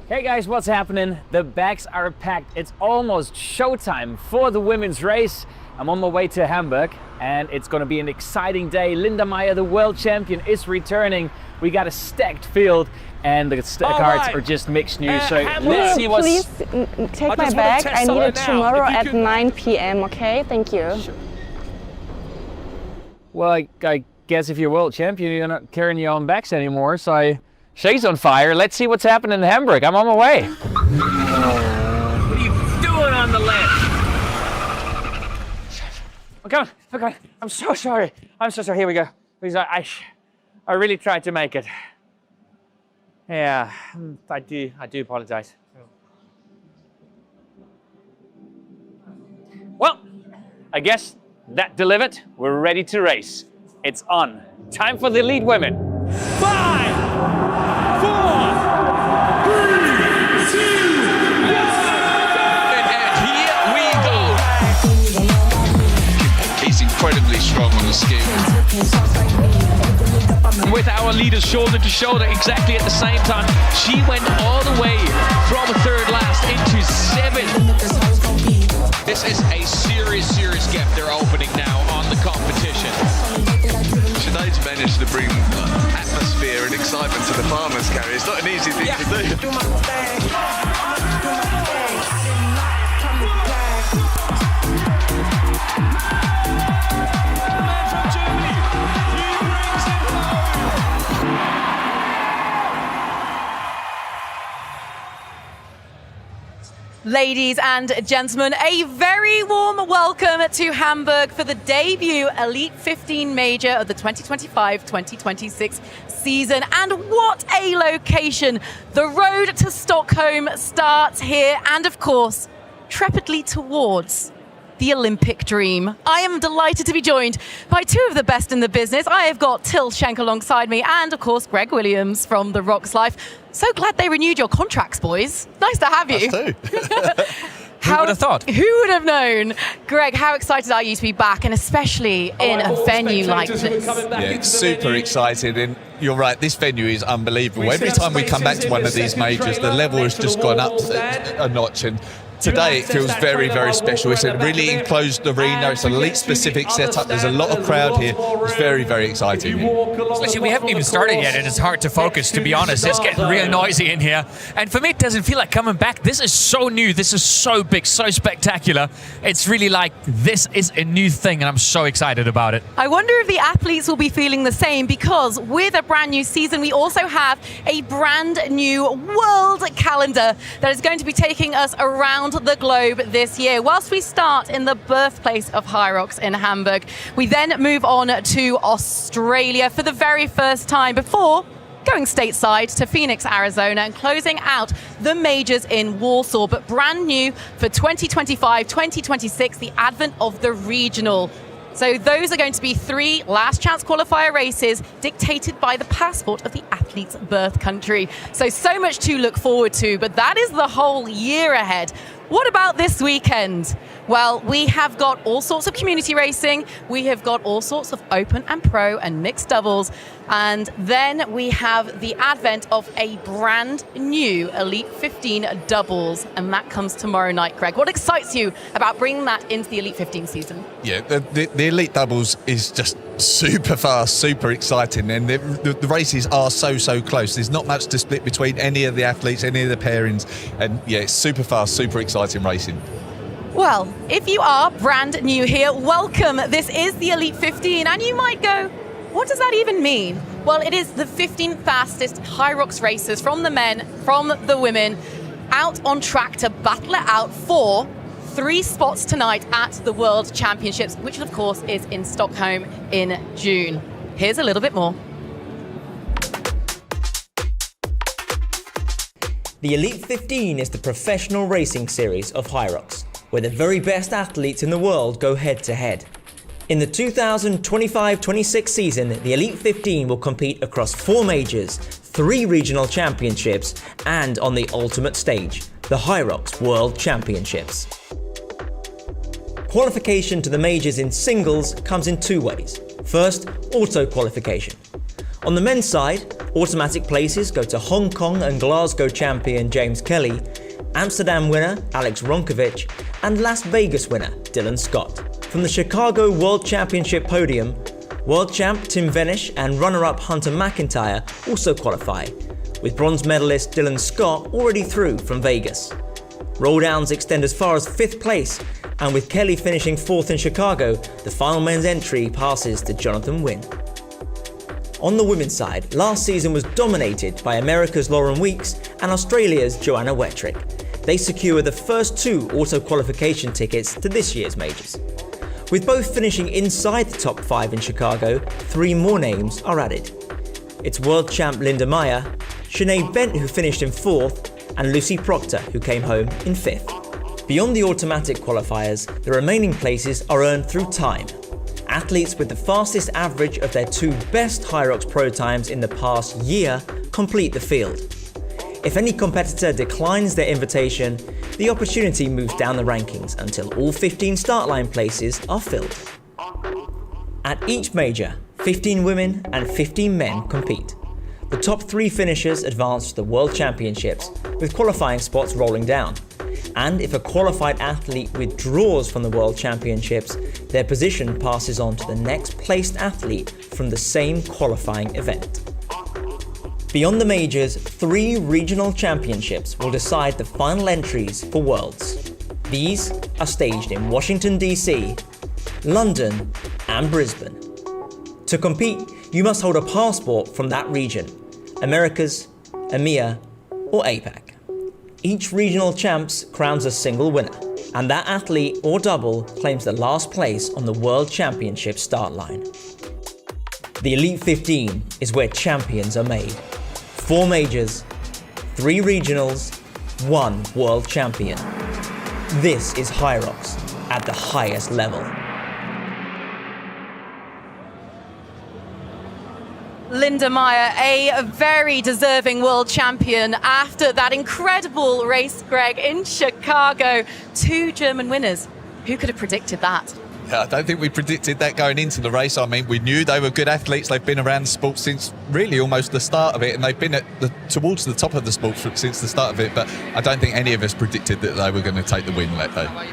Hey guys, what's happening? The bags are packed. It's almost showtime for the women's race. I'm on my way to Hamburg and it's going to be an exciting day. Meier, the world champion, is returning. We got a stacked field and the cards are just mixed new. So let's see what's... Please take my bag. I need it tomorrow at 9 p.m. Okay, thank you. Sure. Well, I guess if you're world champion, you're not carrying your own bags anymore. So she's on fire. Let's see what's happening in Hamburg. I'm on my way. What are you doing on the left? Okay. I'm so sorry. Here we go. Please, I really tried to make it. Yeah, I do apologize. Well, I guess that delivered. We're ready to race. It's on. Time for the elite women. 5, 4, 3, 2, 1. And here we go. He's incredibly strong on the ski. With our leaders shoulder to shoulder exactly at the same time, she went all the way from third last into 7th. This is a serious gap they're opening now on the competition. Sinead's managed to bring atmosphere and excitement to the farmers carry. It's not an easy thing to do. Ladies and gentlemen, a very warm welcome to Hamburg for the debut Elite 15 Major of the 2025-2026 season. And what a location! The road to Stockholm starts here and, of course, trepidly towards the Olympic dream. I am delighted to be joined by two of the best in the business. I have got Till Schenk alongside me and, of course, Greg Williams from The Rocks Life. So glad they renewed your contracts, boys. Nice to have you. Us too. Who would have thought? Who would have known? Greg, how excited are you to be back, and especially in a venue like this? Yeah, it's super exciting, and you're right, this venue is unbelievable. Every time we come back to one of these majors, the level has just gone up a notch, and today it feels very, very special. It's a really enclosed arena. It's an elite-specific setup. There's a lot of crowd here. It's very, very exciting. Actually, we haven't even started yet, and it's hard to focus, to be honest. It's getting real noisy in here. And for me, it doesn't feel like coming back. This is so new. This is so big, so spectacular. It's really like this is a new thing, and I'm so excited about it. I wonder if the athletes will be feeling the same, because with a brand new season, we also have a brand new world calendar that is going to be taking us around the globe this year. Whilst we start in the birthplace of Hyrox in Hamburg, we then move on to Australia for the very first time before going stateside to Phoenix, Arizona, and closing out the majors in Warsaw. But brand new for 2025-2026, the advent of the regional. So those are going to be 3 last chance qualifier races dictated by the passport of the athlete's birth country. So much to look forward to, but that is the whole year ahead. What about this weekend? Well, we have got all sorts of community racing. We have got all sorts of open and pro and mixed doubles. And then we have the advent of a brand new Elite 15 doubles. And that comes tomorrow night, Greg. What excites you about bringing that into the Elite 15 season? Yeah, the elite doubles is just super fast, super exciting, and the races are so close. There's not much to split between any of the athletes, any of the pairings, and yeah, it's super fast, super exciting racing. Well, if you are brand new here, welcome. This is the Elite 15, and you might go, what does that even mean? Well, it is the 15 fastest Hyrox racers from the men, from the women, out on track to battle it out for 3 spots tonight at the World Championships, which of course is in Stockholm in June. Here's a little bit more. The Elite 15 is the professional racing series of Hyrox, where the very best athletes in the world go head-to-head. In the 2025-26 season, the Elite 15 will compete across 4 majors, 3 regional championships, and on the ultimate stage, the Hyrox World Championships. Qualification to the majors in singles comes in 2 ways. First, auto qualification. On the men's side, Automatic places go to Hong Kong and Glasgow champion James Kelly, Amsterdam winner Alex Ronkovic, and Las Vegas winner Dylan Scott. From the Chicago World Championship podium, world champ Tim Wenisch and runner-up Hunter McIntyre also qualify, with bronze medalist Dylan Scott already through from Vegas. Roll downs extend as far as 5th place, and with Kelly finishing 4th in Chicago, the final men's entry passes to Jonathan Wynn. On the women's side, last season was dominated by America's Lauren Weeks and Australia's Joanna Wettrick. They secure the first 2 auto-qualification tickets to this year's majors. With both finishing inside the top 5 in Chicago, 3 more names are added. It's world champ Linda Meier, Sinead Bent who finished in 4th, and Lucy Proctor who came home in 5th. Beyond the automatic qualifiers, the remaining places are earned through time. Athletes with the fastest average of their 2 best Hyrox Pro times in the past year complete the field. If any competitor declines their invitation, the opportunity moves down the rankings until all 15 start line places are filled. At each major, 15 women and 15 men compete. The top 3 finishers advance to the World Championships, with qualifying spots rolling down. And if a qualified athlete withdraws from the World Championships, their position passes on to the next placed athlete from the same qualifying event. Beyond the majors, 3 regional championships will decide the final entries for Worlds. These are staged in Washington DC, London, and Brisbane. To compete, you must hold a passport from that region, Americas, EMEA, or APAC. Each regional champs crowns a single winner, and that athlete or double claims the last place on the World Championship start line. The Elite 15 is where champions are made. 4 majors, 3 regionals, 1 world champion. This is Hyrox at the highest level. Linda Meier, a very deserving world champion after that incredible race, Greg, in Chicago. 2 German winners. Who could have predicted that? Yeah, I don't think we predicted that going into the race. I mean, we knew they were good athletes. They've been around the sport since really almost the start of it, and they've been towards the top of the sport since the start of it. But I don't think any of us predicted that they were going to take the win that day.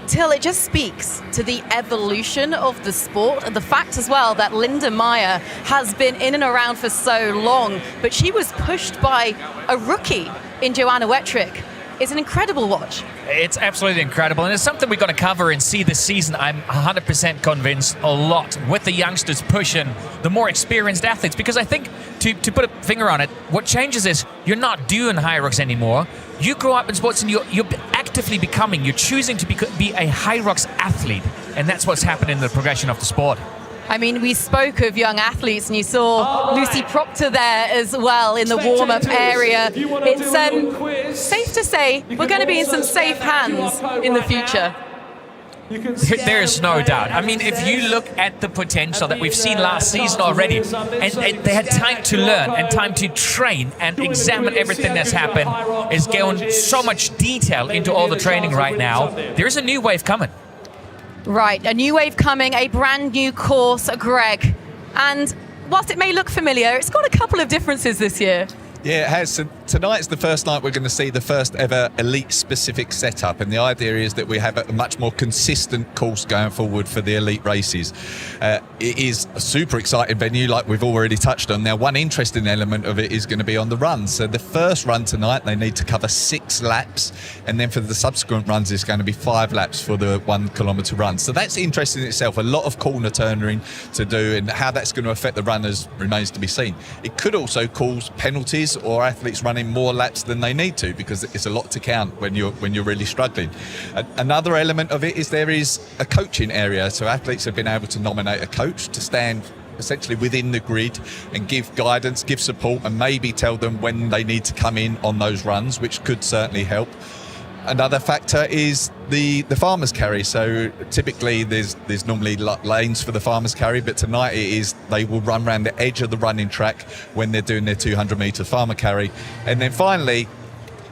Till, it just speaks to the evolution of the sport and the fact as well that Linda Meier has been in and around for so long, but she was pushed by a rookie in Joanna Wettrick. It's an incredible watch. It's absolutely incredible, and it's something we're going to cover and see this season. I'm 100% convinced a lot with the youngsters pushing the more experienced athletes, because I think, to put a finger on it, what changes is you're not doing Hyrox anymore. You grow up in sports and you're actively becoming, you're choosing to be a Hyrox athlete, and that's what's happened in the progression of the sport. I mean, we spoke of young athletes, and you saw Lucy Proctor there as well in the warm-up area. It's safe to say we're going to be in some safe hands in the future. There is no doubt. I mean, if you look at the potential that we've seen last season already, and they had time to learn and time to train and examine everything that's happened, is going so much detail into all the training right now. There's a new wave coming. Right, a new wave coming, a brand new course, Greg. And whilst it may look familiar, it's got a couple of differences this year. Yeah, it has. So tonight's the first night we're going to see the first ever elite-specific setup, and the idea is that we have a much more consistent course going forward for the elite races. It is a super exciting venue, like we've already touched on. Now, one interesting element of it is going to be on the run. So the first run tonight, they need to cover 6 laps, and then for the subsequent runs, it's going to be 5 laps for the 1 kilometre run. So that's interesting in itself. A lot of corner turning to do, and how that's going to affect the runners remains to be seen. It could also cause penalties or athletes running more laps than they need to, because it's a lot to count when you're really struggling. Another element of it is there is a coaching area, so athletes have been able to nominate a coach to stand essentially within the grid and give guidance, give support, and maybe tell them when they need to come in on those runs, which could certainly help. Another factor is the farmers carry. So typically there's normally lanes for the farmers carry, but tonight it is they will run around the edge of the running track when they're doing their 200 metre farmer carry. And then finally,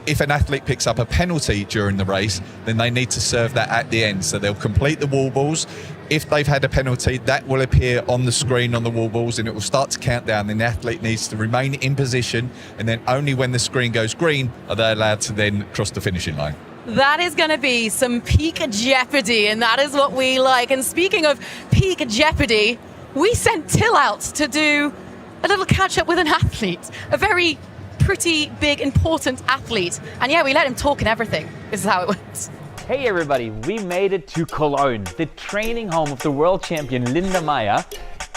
if an athlete picks up a penalty during the race, then they need to serve that at the end. So they'll complete the wall balls. If they've had a penalty, that will appear on the screen on the wall balls and it will start to count down. Then the athlete needs to remain in position, and then only when the screen goes green are they allowed to then cross the finishing line. That is going to be some peak jeopardy, and that is what we like. And speaking of peak jeopardy, we sent Till out to do a little catch up with an athlete, a very pretty big, important athlete. And yeah, we let him talk and everything. This is how it went. Hey everybody, we made it to Cologne, the training home of the world champion Linda Meier,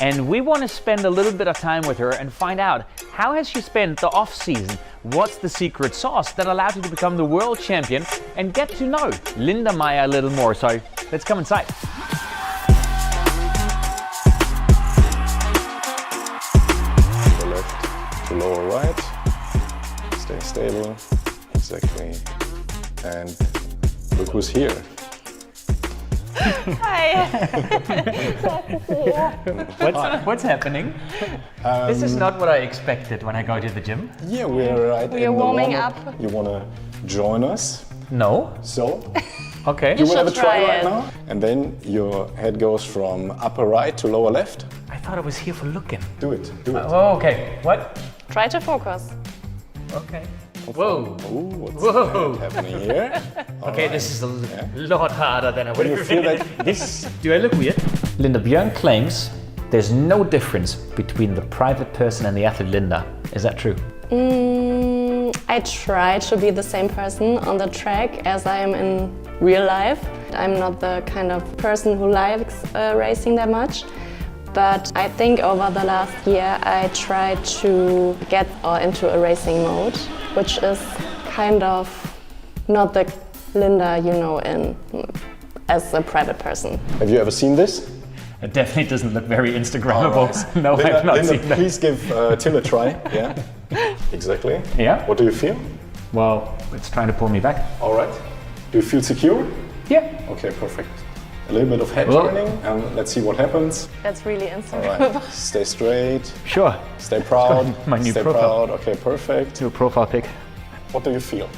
and we want to spend a little bit of time with her and find out how has she spent the off season, what's the secret sauce that allowed her to become the world champion, and get to know Linda Meier a little more. So let's come inside. To left, to lower right, stay stable, exactly, and look who's here. Hi. What's happening? This is not what I expected when I go to the gym. Yeah, we're right We are in the warming warm-up. up. You wanna join us? No. So, Okay. you wanna have a should try try right it. now? And then your head goes from upper right to lower left. I thought I was here for looking. Do it, do it. Oh, okay. What? Try to focus. Okay. Whoa. Ooh, what's Whoa. happening here? Okay, this is a lot harder than I would Do you have feel that this? Do I look weird? Linda Björn claims there's no difference between the private person and the athlete Linda. Is that true? I try to be the same person on the track as I am in real life. I'm not the kind of person who likes racing that much. But I think over the last year I tried to get into a racing mode, which is kind of not the Linda you know as a private person. Have you ever seen this? It definitely doesn't look very Instagrammable. Alright. No, I've not Linda, seen that. please give Till a try. Yeah, exactly. Yeah? What do you feel? Well, it's trying to pull me back. All right. Do you feel secure? Yeah. Okay, perfect. A little bit of head Well- turning, and let's see what happens. That's really All Instagrammable. right. Stay straight. Sure. Stay proud. My new Stay profile. proud. Okay, perfect. New profile pic. What do you feel?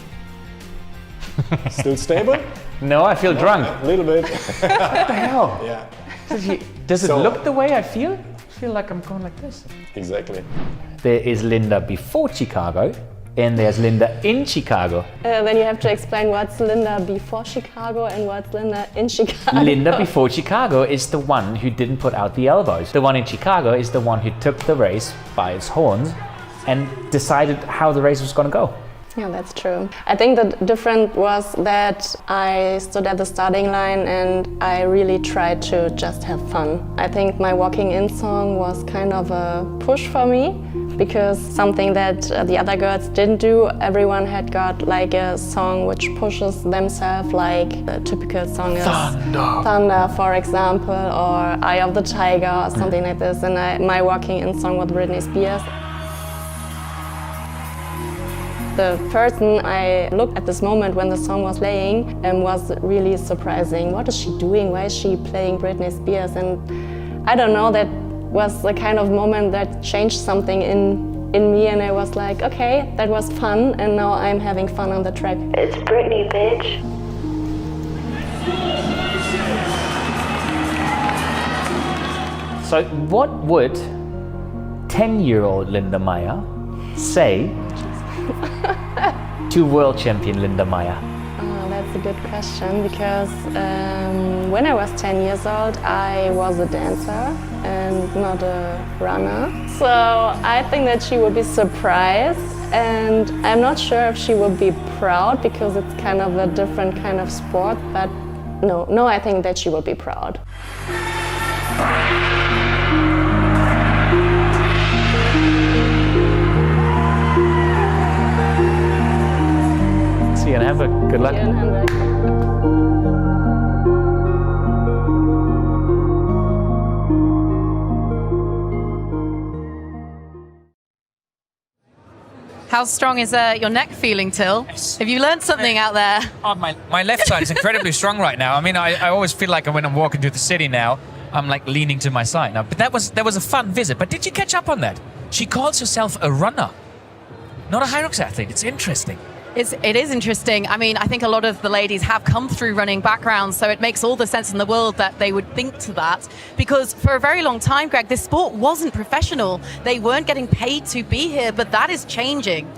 Still stable? No, I feel drunk. A little bit. What the hell? Yeah, Does it So- look the way I feel? I feel like I'm going like this. exactly. There is Linda before Chicago, and there's Linda in Chicago. Then you have to explain what's Linda before Chicago and what's Linda in Chicago. Linda before Chicago is the one who didn't put out the elbows. The one in Chicago is the one who took the race by its horns and decided how the race was going to go. Yeah, that's true. I think the difference was that I stood at the starting line and I really tried to just have fun. I think my walking in song was kind of a push for me because something that the other girls didn't do. Everyone had got like a song which pushes themselves, like the typical song is Thunder, for example, or Eye of the Tiger or something like this. And my walking in song was Britney Spears. The person I looked at this moment when the song was playing was really surprising. What is she doing? Why is she playing Britney Spears? And I don't know, that was the kind of moment that changed something in me, and I was like, okay, that was fun, and now I'm having fun on the track. It's Britney, bitch. So what would 10-year-old Linda Meier say to world champion Linda Meier? That's a good question because when I was 10 years old, I was a dancer and not a runner. So I think that she would be surprised, and I'm not sure if she would be proud because it's kind of a different kind of sport, but no, I think that she would be proud. See you in Hamburg. Good luck. Here in Hamburg. How strong is your neck feeling, Till? Have you learned something out there? Oh, my left side is incredibly strong right now. I mean, I always feel like when I'm walking through the city now, I'm like leaning to my side now. But that was a fun visit. But did you catch up on that? She calls herself a runner, not a Hyrox athlete. It's interesting. It is interesting. I mean, I think a lot of the ladies have come through running backgrounds, so it makes all the sense in the world that they would think to that. Because for a very long time, Greg, this sport wasn't professional. They weren't getting paid to be here, but that is changing.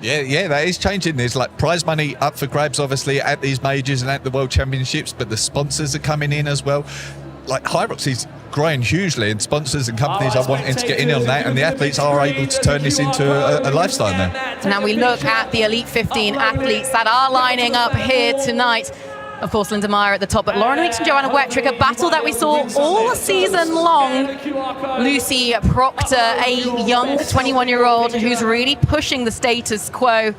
Yeah, that is changing. There's like prize money up for grabs, obviously, at these majors and at the World Championships, but the sponsors are coming in as well. Like Hyrox is growing hugely, and sponsors and companies are wanting to get in on that, and the athletes are able to turn this into a lifestyle now. Now we look at the Elite 15 athletes that are lining up here tonight. Of course, Linda Meier at the top, but Lauren Weeks and Joanna Wettrick, a battle that we saw all season long. Lucy Proctor, a young 21-year-old who's really pushing the status quo.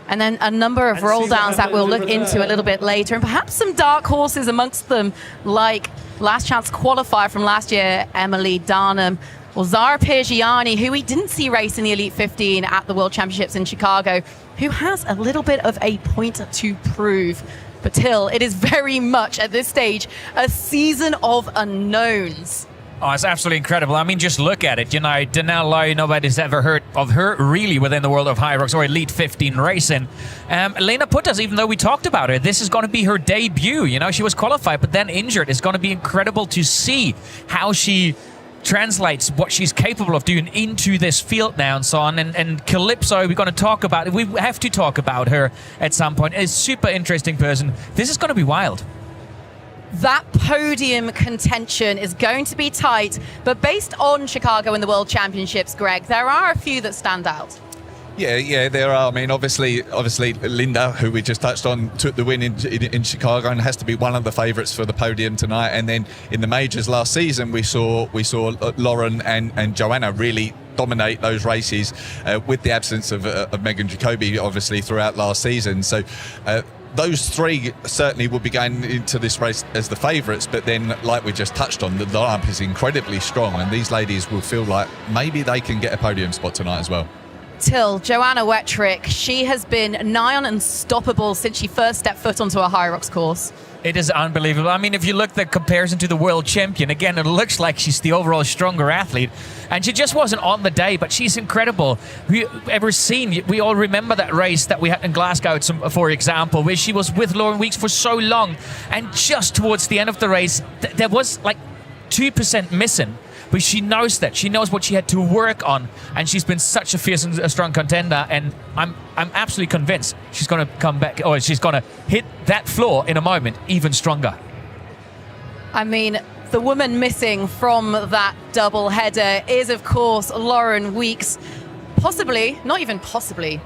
And then a number of roll downs that we'll look into a little bit later, and perhaps some dark horses amongst them, like last chance qualifier from last year, Emily Darnham, or Zara Piergiani, who we didn't see race in the Elite 15 at the World Championships in Chicago, who has a little bit of a point to prove. But Till, it is very much at this stage a season of unknowns. Oh, it's absolutely incredible. I mean, just look at it. You know, Danelle Lowe, nobody's ever heard of her really within the world of Hyrox or Elite 15 racing. Elena Putas, even though we talked about her, this is going to be her debut. You know, she was qualified, but then injured. It's going to be incredible to see how she translates what she's capable of doing into this field now and so on. And Calypso, we're going to talk about it. We have to talk about her at some point. It's a super interesting person. This is going to be wild. That podium contention is going to be tight, but based on Chicago and the World Championships, Greg, there are a few that stand out. Yeah, there are. I mean, obviously, Linda, who we just touched on, took the win in Chicago and has to be one of the favourites for the podium tonight. And then in the majors last season, we saw Lauren and Joanna really dominate those races with the absence of Megan Jacoby, obviously, throughout last season. So those three certainly will be going into this race as the favourites, but then, like we just touched on, the lineup is incredibly strong, and these ladies will feel like maybe they can get a podium spot tonight as well. Till, Joanna Wettrick, she has been nigh on unstoppable since she first stepped foot onto a Hyrox course. It is unbelievable. I mean, if you look at the comparison to the world champion, again, it looks like she's the overall stronger athlete. And she just wasn't on the day, but she's incredible. We all remember that race that we had in Glasgow, for example, where she was with Lauren Weeks for so long. And just towards the end of the race, there was like 2% missing. But she knows that. She knows what she had to work on. And she's been such a fierce and a strong contender. And I'm absolutely convinced she's going to come back, or she's going to hit that floor in a moment even stronger. I mean, the woman missing from that double header is, of course, Lauren Weeks. Possibly, not even possibly,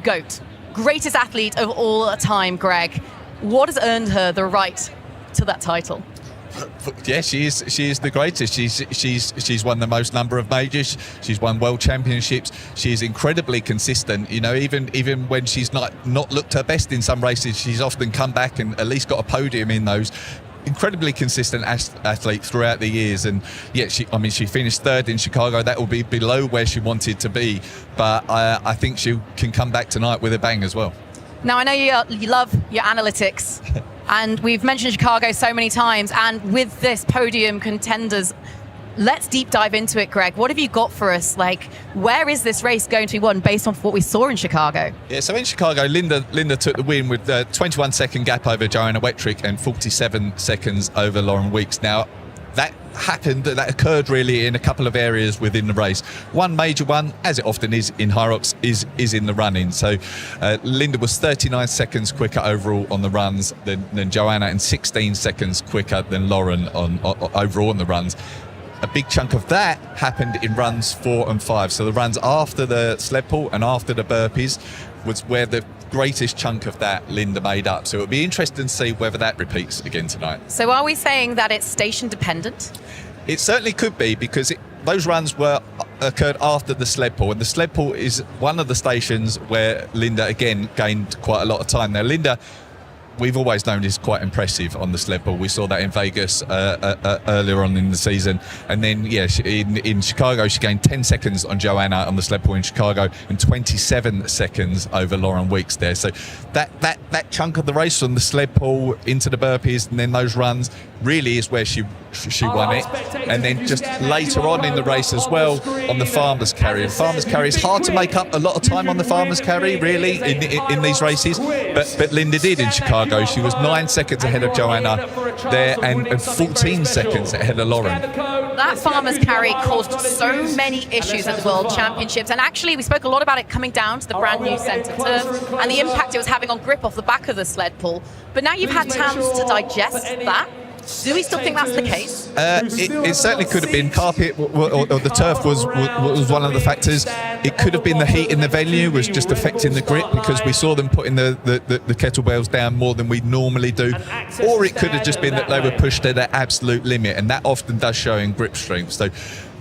GOAT. Greatest athlete of all time, Greg. What has earned her the right to that title? Yeah, she is the greatest. She's won the most number of majors. She's won world championships. She's incredibly consistent. You know, even when she's not looked her best in some races, she's often come back and at least got a podium in those. Incredibly consistent athlete throughout the years, and yeah, she finished third in Chicago. That will be below where she wanted to be, but I think she can come back tonight with a bang as well. Now, I know you love your analytics, and we've mentioned Chicago so many times, and with this podium contenders, let's deep dive into it, Greg. What have you got for us? Like, where is this race going to be won based on what we saw in Chicago? Yeah, so in Chicago, Linda took the win with a 21-second gap over Joanna Wettrick and 47 seconds over Lauren Weeks. Now, that occurred really in a couple of areas within the race. One major one, as it often is in Hyrox, is in the running. So Linda was 39 seconds quicker overall on the runs than Joanna, and 16 seconds quicker than Lauren overall on the runs. A big chunk of that happened in runs 4 and 5. So the runs after the sled pull and after the burpees was where the greatest chunk of that Linda made up. So it'll be interesting to see whether that repeats again tonight. So are we saying that it's station dependent? It certainly could be, because those runs occurred after the sled pull, and the sled pull is one of the stations where Linda again gained quite a lot of time. Now Linda we've always known is quite impressive on the sled pull. We saw that in Vegas earlier on in the season, and then in Chicago she gained 10 seconds on Joanna on the sled pull in Chicago and 27 seconds over Lauren Weeks there. So that chunk of the race on the sled pull into the burpees and then those runs really is where she won it. And then just later on in the race as well on the farmer's carry. The farmer's carry is hard to make up a lot of time on the farmer's carry really in these races, but Linda did in Chicago. She was 9 seconds ahead of Joanna there and 14 seconds ahead of Lauren. That farmer's carry caused so many issues at the World Championships, and actually we spoke a lot about it coming down to the brand new centre turf and the impact it was having on grip off the back of the sled pull. But now you've had chance to digest that. Do we still think that's the case? It certainly could have been. Carpet or the turf was one of the factors. It could have been the heat in the venue was just affecting the grip, because we saw them putting the kettlebells down more than we normally do. Or it could have just been that they were pushed to their absolute limit, and that often does show in grip strength. So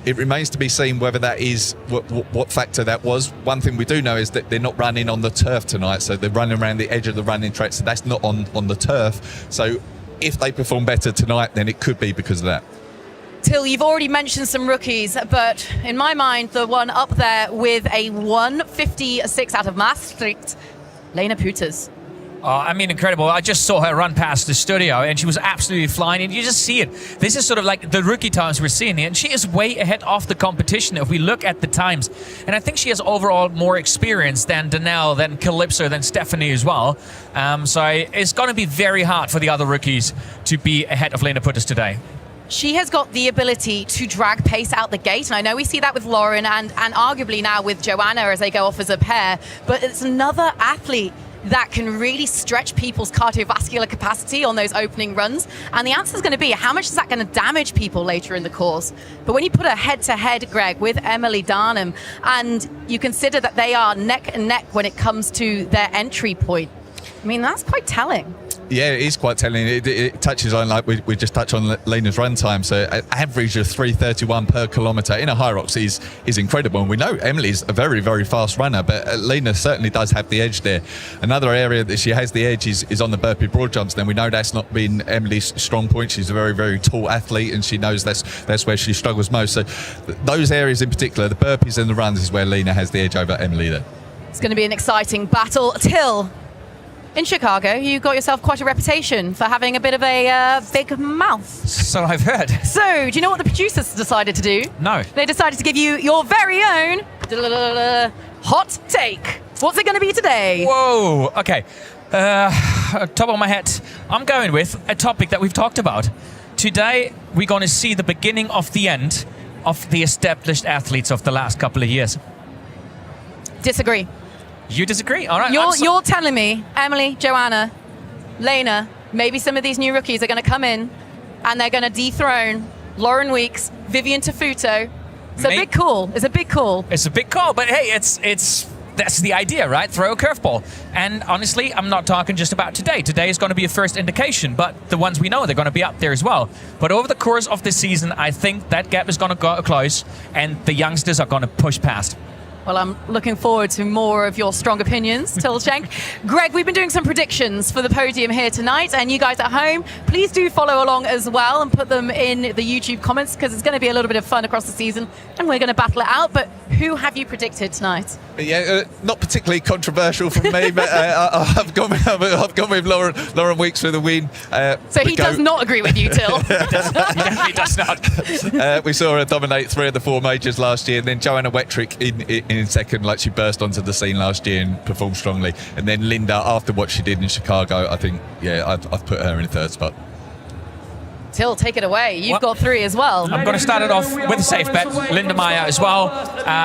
it remains to be seen whether that is what factor that was. One thing we do know is that they're not running on the turf tonight, so they're running around the edge of the running track, so that's not on the turf. So if they perform better tonight, then it could be because of that. Till, you've already mentioned some rookies, but in my mind, the one up there with a 156 out of Maastricht, Lena Pooters. I mean, incredible. I just saw her run past the studio and she was absolutely flying, and you just see it. This is sort of like the rookie times we're seeing here, and she is way ahead of the competition if we look at the times. And I think she has overall more experience than Danelle, than Calypso, than Stephanie as well. So it's going to be very hard for the other rookies to be ahead of Lena Pooters today. She has got the ability to drag pace out the gate, and I know we see that with Lauren and arguably now with Joanna as they go off as a pair, but it's another athlete that can really stretch people's cardiovascular capacity on those opening runs. And the answer is going to be, how much is that going to damage people later in the course? But when you put a head-to-head, Greg, with Emily Darnham, and you consider that they are neck and neck when it comes to their entry point, I mean, that's quite telling. Yeah, it is quite telling. It touches on, like we just touched on Lena's run time. So an average of 3:31 per kilometre in a Hyrox is incredible. And we know Emily's a very, very fast runner, but Lena certainly does have the edge there. Another area that she has the edge is on the burpee broad jumps. Then we know that's not been Emily's strong point. She's a very, very tall athlete, and she knows that's where she struggles most. So those areas in particular, the burpees and the runs, is where Lena has the edge over Emily there. It's going to be an exciting battle. Till, in Chicago, you got yourself quite a reputation for having a bit of a big mouth. So I've heard. So, do you know what the producers decided to do? No. They decided to give you your very own hot take. What's it going to be today? Whoa, okay. Top of my head, I'm going with a topic that we've talked about. Today, we're going to see the beginning of the end of the established athletes of the last couple of years. Disagree. You disagree? All right. You're telling me, Emily, Joanna, Lena, maybe some of these new rookies are going to come in and they're going to dethrone Lauren Weeks, Vivian Tafuto. It's a big call. It's a big call. It's a big call, but hey, it's that's the idea, right? Throw a curveball. And honestly, I'm not talking just about today. Today is going to be a first indication, but the ones we know, they're going to be up there as well. But over the course of this season, I think that gap is going to go close and the youngsters are going to push past. Well, I'm looking forward to more of your strong opinions, Tilchenk. Greg, we've been doing some predictions for the podium here tonight, and you guys at home, please do follow along as well and put them in the YouTube comments, because it's going to be a little bit of fun across the season, and we're going to battle it out. But who have you predicted tonight? Yeah, not particularly controversial for me, but I've gone with Lauren Weeks for the win. So he does not agree with you, Till. He does not. We saw her dominate 3 of the 4 majors last year, and then Joanna Wettrick in second, like she burst onto the scene last year and performed strongly. And then Linda, after what she did in Chicago, I think, I've put her in 3rd spot. Till, take it away. You've got 3 as well. I'm going to start it off with a safe bet. Linda Meier as well.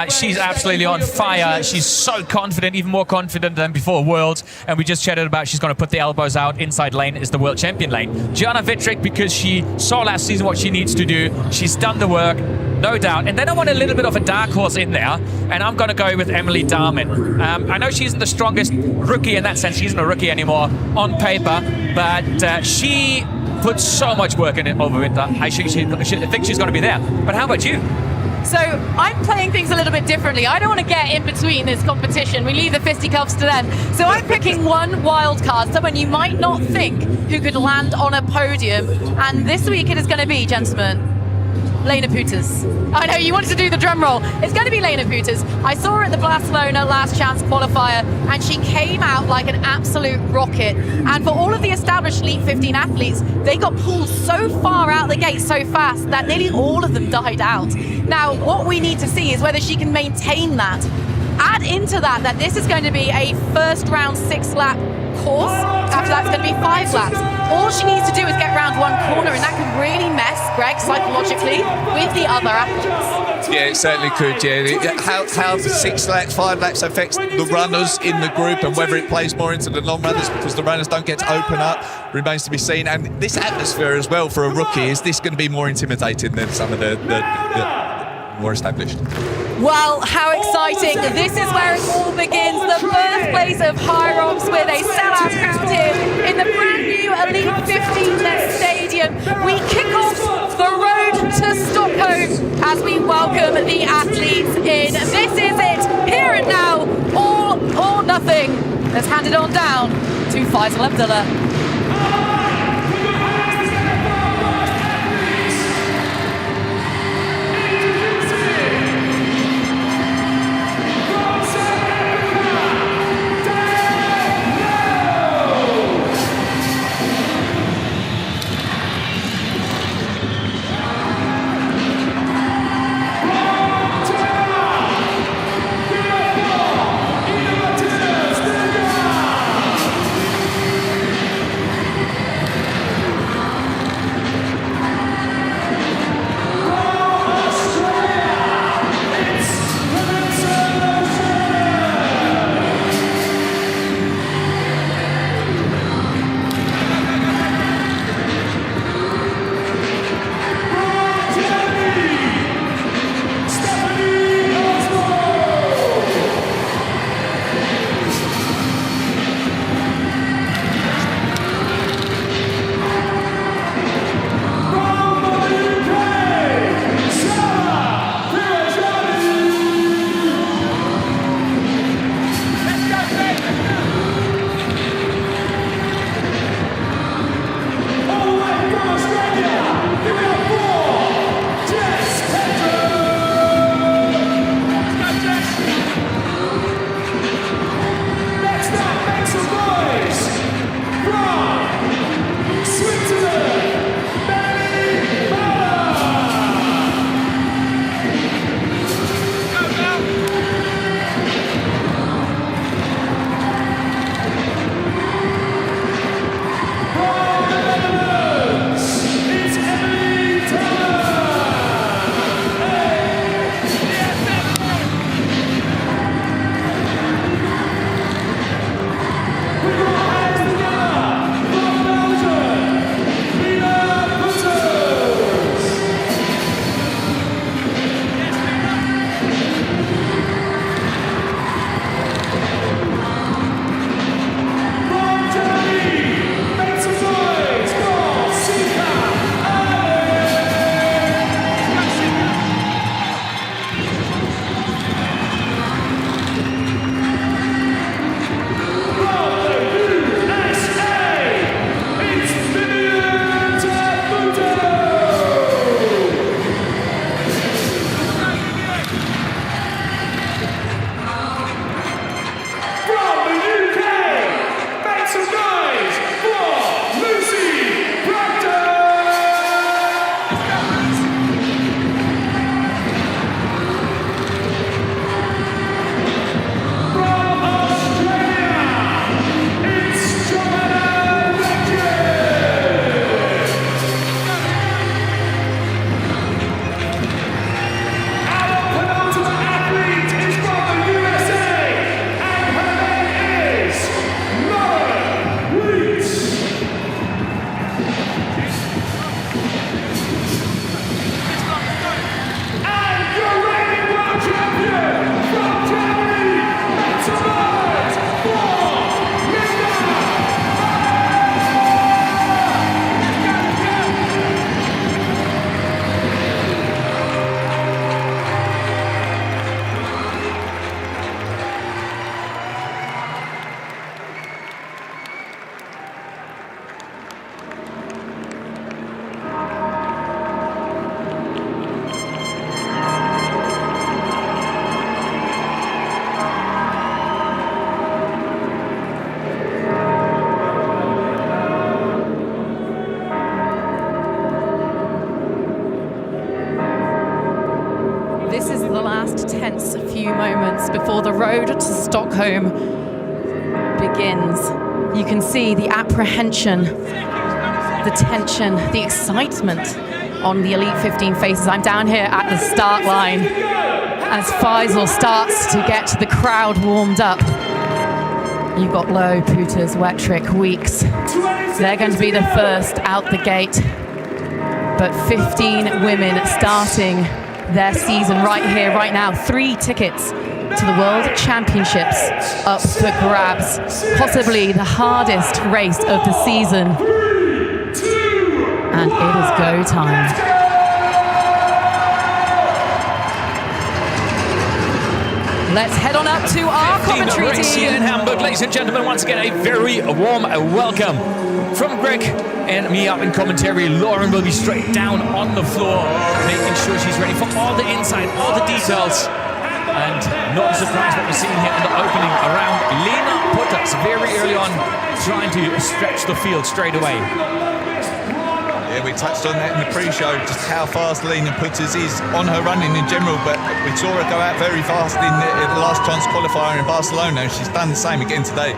She's absolutely on fire. She's so confident, even more confident than before Worlds. And we just chatted about she's going to put the elbows out. Inside lane is the world champion lane. Joanna Wettrick, because she saw last season what she needs to do. She's done the work, no doubt. And then I want a little bit of a dark horse in there. And I'm going to go with Emily Darnham. I know she isn't the strongest rookie in that sense. She isn't a rookie anymore on paper. But she put so much work in it over winter. I think she's going to be there. But how about you? So I'm playing things a little bit differently. I don't want to get in between this competition. We leave the fisticuffs to them. So I'm picking one wild card, someone you might not think who could land on a podium. And this week it is going to be, gentlemen, Lena Putas. I know you wanted to do the drum roll. It's going to be Lena Putas. I saw her at the Barcelona Last Chance qualifier, and she came out like an absolute rocket. And for all of the established Elite 15 athletes, they got pulled so far out the gate so fast that nearly all of them died out. Now, what we need to see is whether she can maintain that. Add into that this is going to be a first round 6-lap course. After that's going to be 5 laps. All she needs to do is get around one corner, and that can really mess Greg psychologically with the other athletes. Yeah, it certainly could, yeah. How the 6 laps, 5 laps affects the runners in the group, and whether it plays more into the long runners because the runners don't get to open up remains to be seen. And this atmosphere as well for a rookie, is this going to be more intimidating than some of the more established? Well, how exciting. This is where it all begins. The birthplace of Hyrox with a sellout crowd here in the brand new Elite 15 Stadium. We kick off the road to Stockholm as we welcome the athletes in. This is it, here and now, all or nothing. Let's hand it on down to Faisal Abdullah. tense few moments before the road to Stockholm begins. You can see the apprehension, the tension, the excitement on the Elite 15 faces. I'm down here at the start line as Faisal starts to get the crowd warmed up. You've got Lowe, Pooters, Wettrick, Weeks. They're going to be the first out the gate. But 15 women starting their season right here, right now. 3 tickets to the World Championships up for grabs. Possibly the hardest race of the season. And it is go time. Let's head on up to our commentary race here in team. Hamburg, ladies and gentlemen. Once again, a very warm welcome from Greg and me up in commentary. Lauren will be straight down on the floor, making sure she's ready for all the insight, all the details. And not a surprise what we're seeing here in the opening around Lena Putters very early on, trying to stretch the field straight away. Yeah, we touched on that in the pre-show, just how fast Lena Putters is on her running in general, but we saw her go out very fast in the last chance qualifier in Barcelona, and she's done the same again today.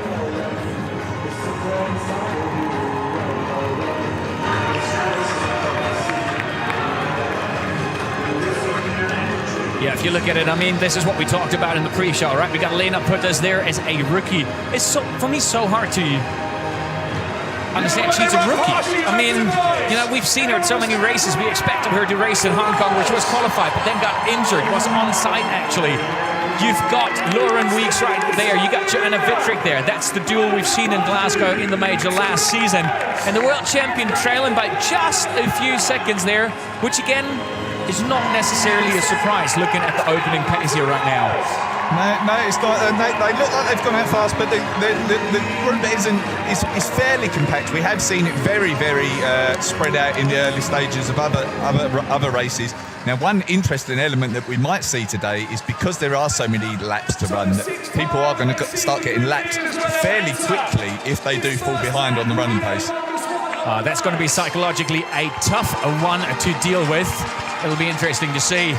Yeah, if you look at it, I mean, this is what we talked about in the pre-show, right? We got Lena Putters there as a rookie. It's so, for me, so hard to understand she's a rookie. I mean, you know, we've seen her at so many races. We expected her to race in Hong Kong, which was qualified, but then got injured, was on site actually. You've got Lauren Weeks right there. You got Joanna there. That's the duel we've seen in Glasgow in the major last season. And the world champion trailing by just a few seconds there, which again is not necessarily a surprise looking at the opening pace here right now. No, it's not. They look like they've gone out fast, but the group is fairly compact. We have seen it very, very spread out in the early stages of other races. Now, one interesting element that we might see today is because there are so many laps to run, that people are going to start getting lapped fairly quickly if they do fall behind on the running pace. That's going to be psychologically a tough one to deal with. It'll be interesting to see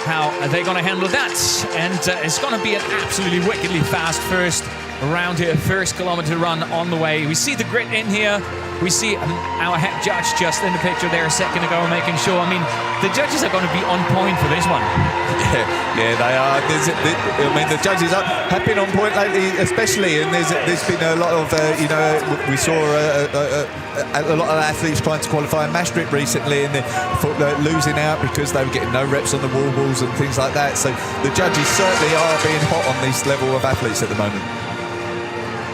how they're going to handle that. And it's going to be an absolutely wickedly fast first round here, first kilometer run on the way. We see the grid in here. We see our head judge just in the picture there a second ago, making sure. I mean, the judges are going to be on point for this one. Yeah, they are. I mean, the judges have been on point lately, especially, and there's been a lot of, we saw a lot of athletes trying to qualify in Maastricht recently, and they're losing out because they were getting no reps on the wall balls and things like that. So the judges certainly are being hot on this level of athletes at the moment.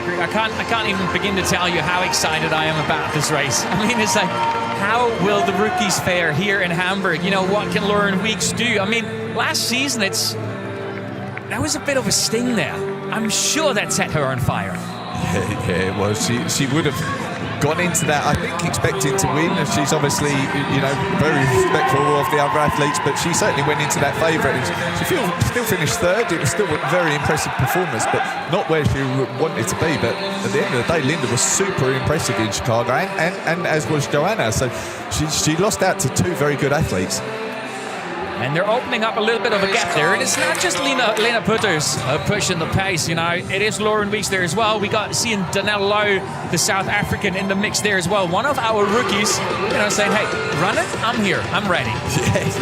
I can't even begin to tell you how excited I am about this race. I mean, it's like, how will the rookies fare here in Hamburg? You know, what can Lauren Weeks do? I mean, last season, that was a bit of a sting there. I'm sure that set her on fire. Yeah, well, she would have gone into that, I think, expecting to win. And she's obviously, very respectful of the other athletes, but she certainly went into that favourite. She still finished third. It was still a very impressive performance, but not where she wanted to be. But at the end of the day, Linda was super impressive in Chicago, and as was Joanna. So she lost out to 2 very good athletes. And they're opening up a little bit of a gap there. And it's not just Lena Putters pushing the pace, It is Lauren Weeks there as well. We got seeing Danelle Lowe, the South African, in the mix there as well. One of our rookies, saying, hey, run it, I'm here, I'm ready.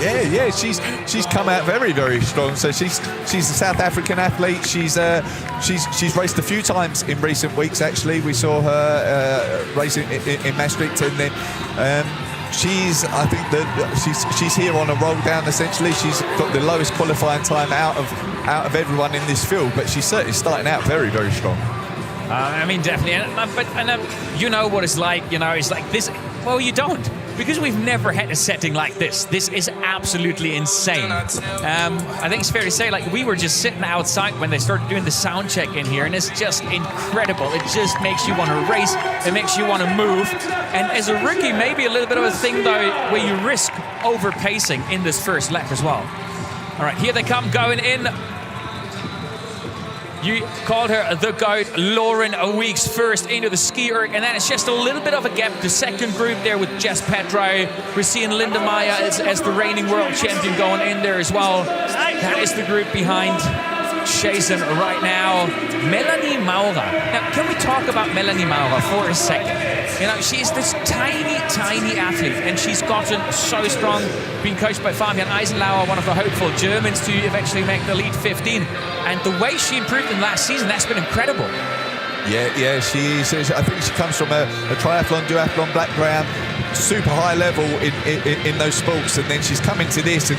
Yeah. She's come out very, very strong. So she's a South African athlete. She's raced a few times in recent weeks, actually. We saw her racing in Maastricht, and then I think that she's here on a roll down. Essentially, she's got the lowest qualifying time out of everyone in this field, but she's certainly starting out very, very strong. I mean, definitely. And you know what it's like. It's like this. Well, you don't, because we've never had a setting like this. This is absolutely insane. I think it's fair to say, like, we were just sitting outside when they started doing the sound check in here, and it's just incredible. It just makes you want to race. It makes you want to move. And as a rookie, maybe a little bit of a thing, though, where you risk over-pacing in this first lap as well. All right, here they come going in. You called her the GOAT, Lauren Weeks first into the ski erg, and then it's just a little bit of a gap. The second group there with Jess Petro. We're seeing Linda Meier as the reigning world champion going in there as well. That is the group behind Jason right now. Melanie Maurer. Now, can we talk about Melanie Maurer for a second? You know, she's this tiny, tiny athlete, and she's gotten so strong, being coached by Fabian Eisenlauer, one of the hopeful Germans to eventually make the Elite 15. And the way she improved in last season, that's been incredible. Yeah, I think she comes from a triathlon, duathlon background, super high level in those sports, and then she's come into this and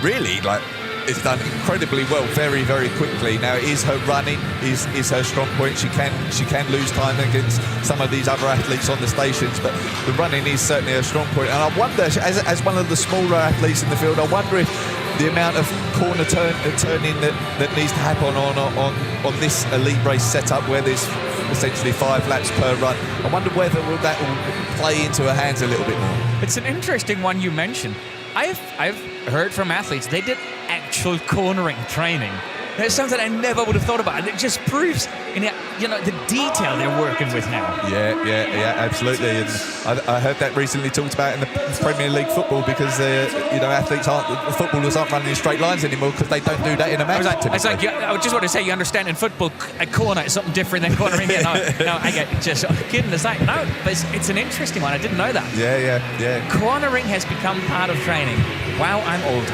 really, like, it's done incredibly well, very, very quickly. Now, it is her running is her strong point. She can lose time against some of these other athletes on the stations, but the running is certainly her strong point. And I wonder, as one of the smaller athletes in the field, I wonder if the amount of corner turning that needs to happen on this elite race setup, where there's essentially 5 laps per run, I wonder whether that will play into her hands a little bit more. It's an interesting one you mentioned. I've heard from athletes they did actual cornering training. That's something I never would have thought about, and it just proves, the detail they're working with now. Yeah, absolutely. And I heard that recently talked about in the Premier League football, because footballers aren't running in straight lines anymore because they don't do that in a match. I just want to say, you understand, in football, a corner is something different than cornering. No, I get it. Just kidding aside. No, but it's an interesting one. I didn't know that. Yeah. Cornering has become part of training. Wow, I'm old.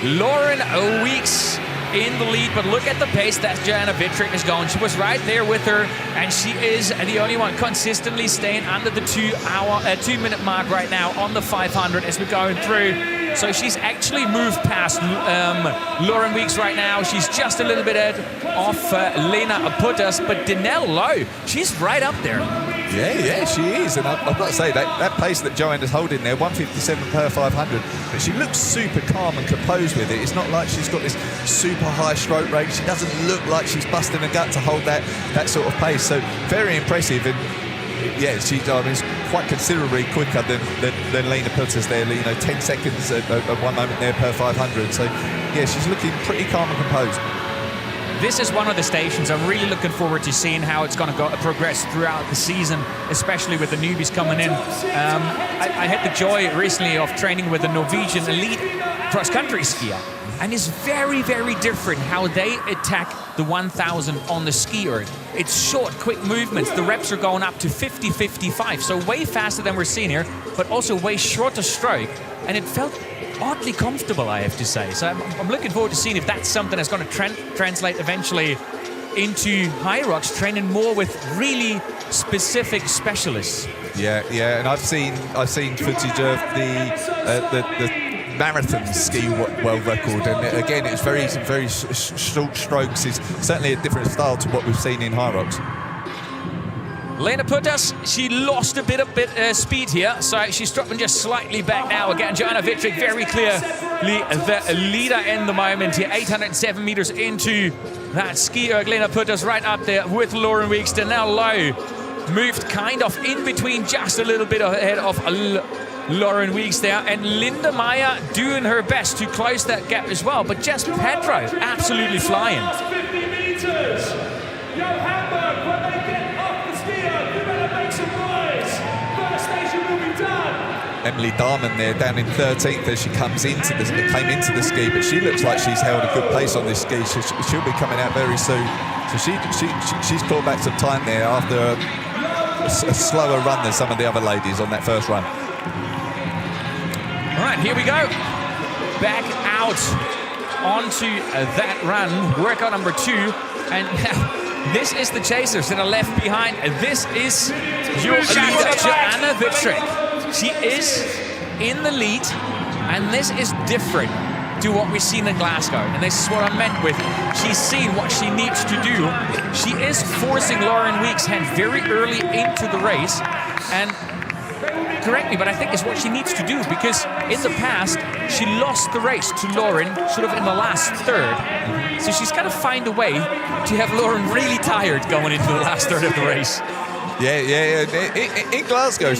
Lauren Weeks in the lead, but look at the pace that Joanna Wittrich is going. She was right there with her, and she is the only one consistently staying under the 2-minute mark right now on the 500 as we're going through. So she's actually moved past Lauren Weeks right now. She's just a little bit ahead of Lena Putters, but Dinelle Lowe, she's right up there. Yeah, she is. And I've got to say, that pace that Joanna's holding there, 1:57 per 500, but she looks super calm and composed with it. It's not like she's got this super high stroke rate. She doesn't look like she's busting her gut to hold that sort of pace. So very impressive. And yeah, she's quite considerably quicker than Lena Putters there. 10 seconds at one moment there per 500. So yeah, she's looking pretty calm and composed. This is one of the stations I'm really looking forward to seeing how it's going to progress throughout the season, especially with the newbies coming in. I had the joy recently of training with a Norwegian elite cross-country skier, and it's very, very different how they attack the 1000 on the ski erg. It's short, quick movements. The reps are going up to 50, 55, so way faster than we're seeing here, but also way shorter stroke, and it felt oddly comfortable, I have to say. So I'm looking forward to seeing if that's something that's going to translate eventually into Hyrox, training more with really specific specialists. Yeah, and I've seen footage of the marathon ski world record, and again, it's very short strokes. It's certainly a different style to what we've seen in Hyrox. Lena Putters, she lost a bit of speed here, so she's dropping just slightly back now. Again, Joanna Wittrich very clearly the leader in the moment here, 807 meters into that ski erg. Lena Putters right up there with Lauren Weeks. Dinelle Lowe moved kind of in between, just a little bit ahead of Lauren Weeks there, and Linda Meier doing her best to close that gap as well, but Jess Petro absolutely flying. 50 meters. Hamburg, when they get off the ski erg, you better make some noise. First station will be done. Emily Darman there down in 13th as she came into the ski, but she looks like she's held a good pace on this ski. She'll be coming out very soon. So she's caught back some time there after a slower run than some of the other ladies on that first run. All right, here we go. Back out onto that run, workout number 2. And now, this is the chasers that are left behind. This is your leader, Joanna Wittrich. She is in the lead, and this is different to what we've seen in Glasgow. And this is what I meant with she's seen what she needs to do. She is forcing Lauren Weeks' hand very early into the race. And correct me, but I think it's what she needs to do, because in the past, she lost the race to Lauren sort of in the last third. So she's got to find a way to have Lauren really tired going into the last third of the race. Yeah. In Glasgow,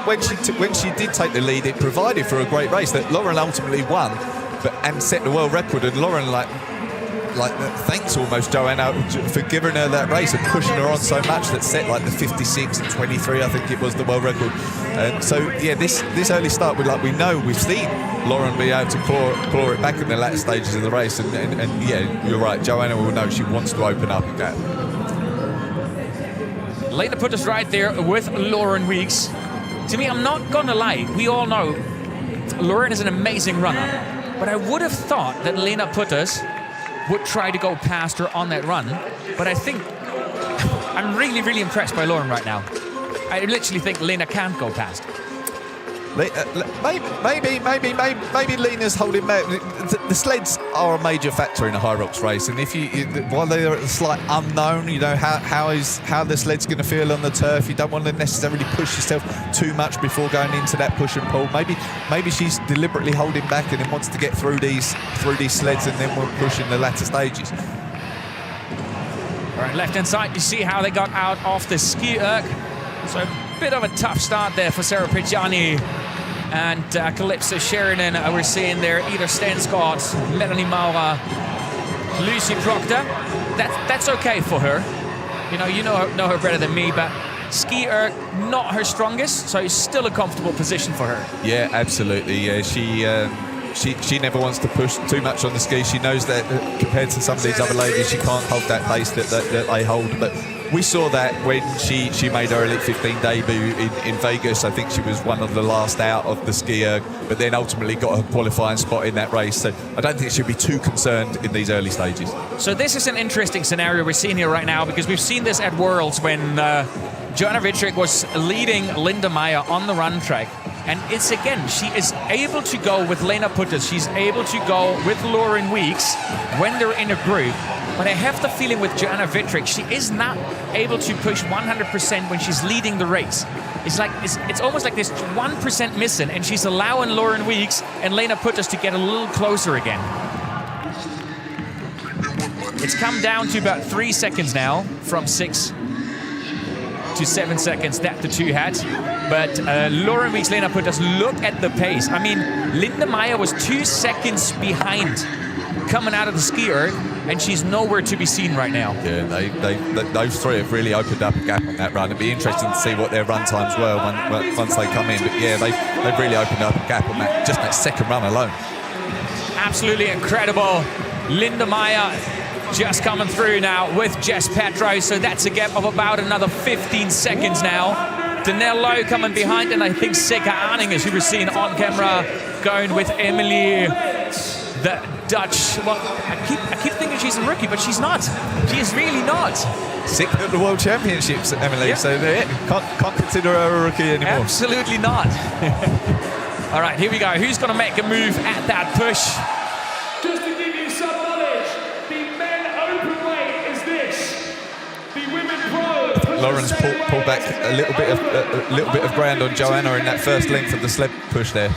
when she did take the lead, it provided for a great race that Lauren ultimately won, and set the world record. And Lauren thanks almost Joanna for giving her that race and pushing her on so much that set like the 56 and 23, I think it was the world record. So yeah, this early start, we know we've seen Lauren be able to claw it back in the latter stages of the race, and yeah, you're right. Joanna will know she wants to open up a gap. Lena put us right there with Lauren Weeks. To me, I'm not gonna lie, we all know Lauren is an amazing runner, but I would have thought that Lena Putters would try to go past her on that run. But I think I'm really, really impressed by Lauren right now. I literally think Lena can't go past. Maybe Lena's holding back. The sleds are a major factor in a Hyrox race, and if while they're a slight unknown, you know how the sled's going to feel on the turf. You don't want to necessarily push yourself too much before going into that push and pull. Maybe she's deliberately holding back and then wants to get through these sleds, and then we'll push in the latter stages. All right, left hand side, you see how they got out off the ski erg. So a bit of a tough start there for Sarah Pridjani and Calypso Sheridan. We're seeing there Ida Stenscott, Melanie Maurer, Lucy Proctor. That's okay for her. You know her better than me, but ski erg not her strongest, so it's still a comfortable position for her. Yeah, absolutely. Yeah, she never wants to push too much on the ski. She knows that compared to some of these other ladies, she can't hold that pace that they hold. But we saw that when she made her Elite 15 debut in Vegas. I think she was one of the last out of the ski erg, but then ultimately got a qualifying spot in that race. So I don't think she'll be too concerned in these early stages. So this is an interesting scenario we're seeing here right now, because we've seen this at Worlds when Joanna Wittrich was leading Linda Meier on the run track. And it's again, she is able to go with Lena Putters, she's able to go with Lauren Weeks when they're in a group. But I have the feeling with Joanna Wittrich, she is not able to push 100% when she's leading the race. It's almost like there's 1% missing, and she's allowing Lauren Weeks and Lena Putters to get a little closer again. It's come down to about 3 seconds now, from 6 to 7 seconds that the two had. But Lauren Weeks, Lena Putters, look at the pace. I mean, Linda Meier was 2 seconds behind coming out of the ski erg, and she's nowhere to be seen right now. Yeah, those three have really opened up a gap on that run. It'd be interesting to see what their run times were once they come in. But yeah, they've really opened up a gap on that second run alone. Absolutely incredible. Linda Meier just coming through now with Jess Petro, so that's a gap of about another 15 seconds now. Danelle Lowe coming behind, and I think Sika Arningers, who we're seeing on camera, going with Emily, the Dutch. Well, I keep thinking she's a rookie, but she's not. She is really not. Sixth at the World Championships, Emily, yep. So can't consider her a rookie anymore. Absolutely not. All right, here we go. Who's going to make a move at that push? Just to give you some knowledge, the men open weight is this. The women pro. Lauren's pulled back a little bit of ground on Joanna in that first length of the sled push there.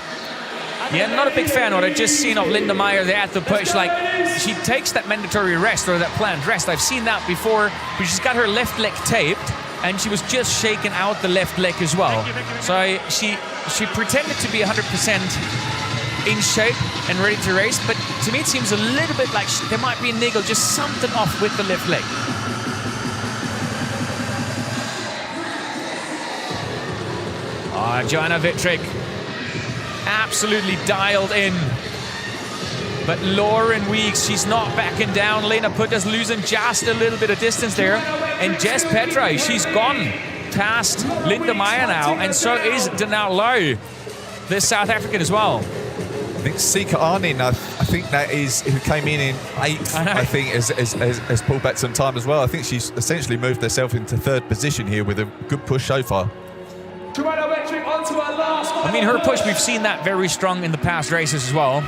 Yeah, not a big fan of what I've just seen of Linda Meier there at the push. Like, she takes that mandatory rest, or that planned rest. I've seen that before, but she's got her left leg taped, and she was just shaking out the left leg as well. So she pretended to be 100% in shape and ready to race, but to me it seems a little bit like there might be a niggle, just something off with the left leg. Joanna Wittrich absolutely dialed in. But Lauren Weeks, she's not backing down. Lena Putters losing just a little bit of distance there. And Jess Petro, she's gone past Linda Meier now, and so is Danelle Lowe, the South African as well. I think Sika Arning, I think that is, who came in 8th, I think, has pulled back some time as well. I think she's essentially moved herself into 3rd position here with a good push so far. I mean, her push, we've seen that very strong in the past races as well.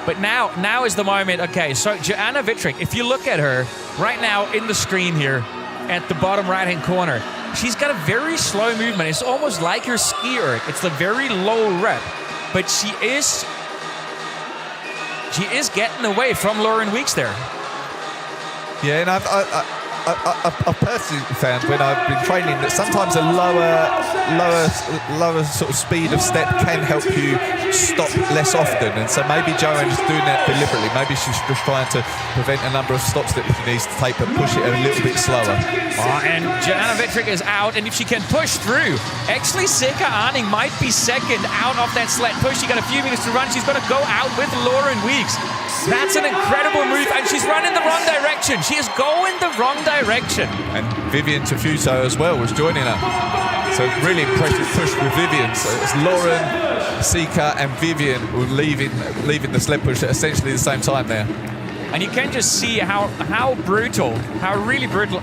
But now is the moment. Okay, so Joanna Wittrich, if you look at her right now in the screen here at the bottom right-hand corner, she's got a very slow movement. It's almost like her ski erg. It's a very low rep, but she is getting away from Lauren Weeks there. Yeah, and I've personally found when I've been training that sometimes a lower sort of speed of step can help you stop less often, and so maybe Joanna's doing that deliberately. Maybe she's just trying to prevent a number of stops that she needs to take, but push it a little bit slower. And Joanna Wittrich is out, and if she can push through, actually Sika Arning might be second out of that sled push. She got a few minutes to run. She's going to go out with Lauren Weeks. That's an incredible move, and she's running the wrong direction. She is going the wrong direction. And Vivian Tafuso as well was joining her. So really impressive push with Vivian. So it's Lauren, Sika and Vivian were leaving the sled push at essentially the same time there. And you can just see how really brutal.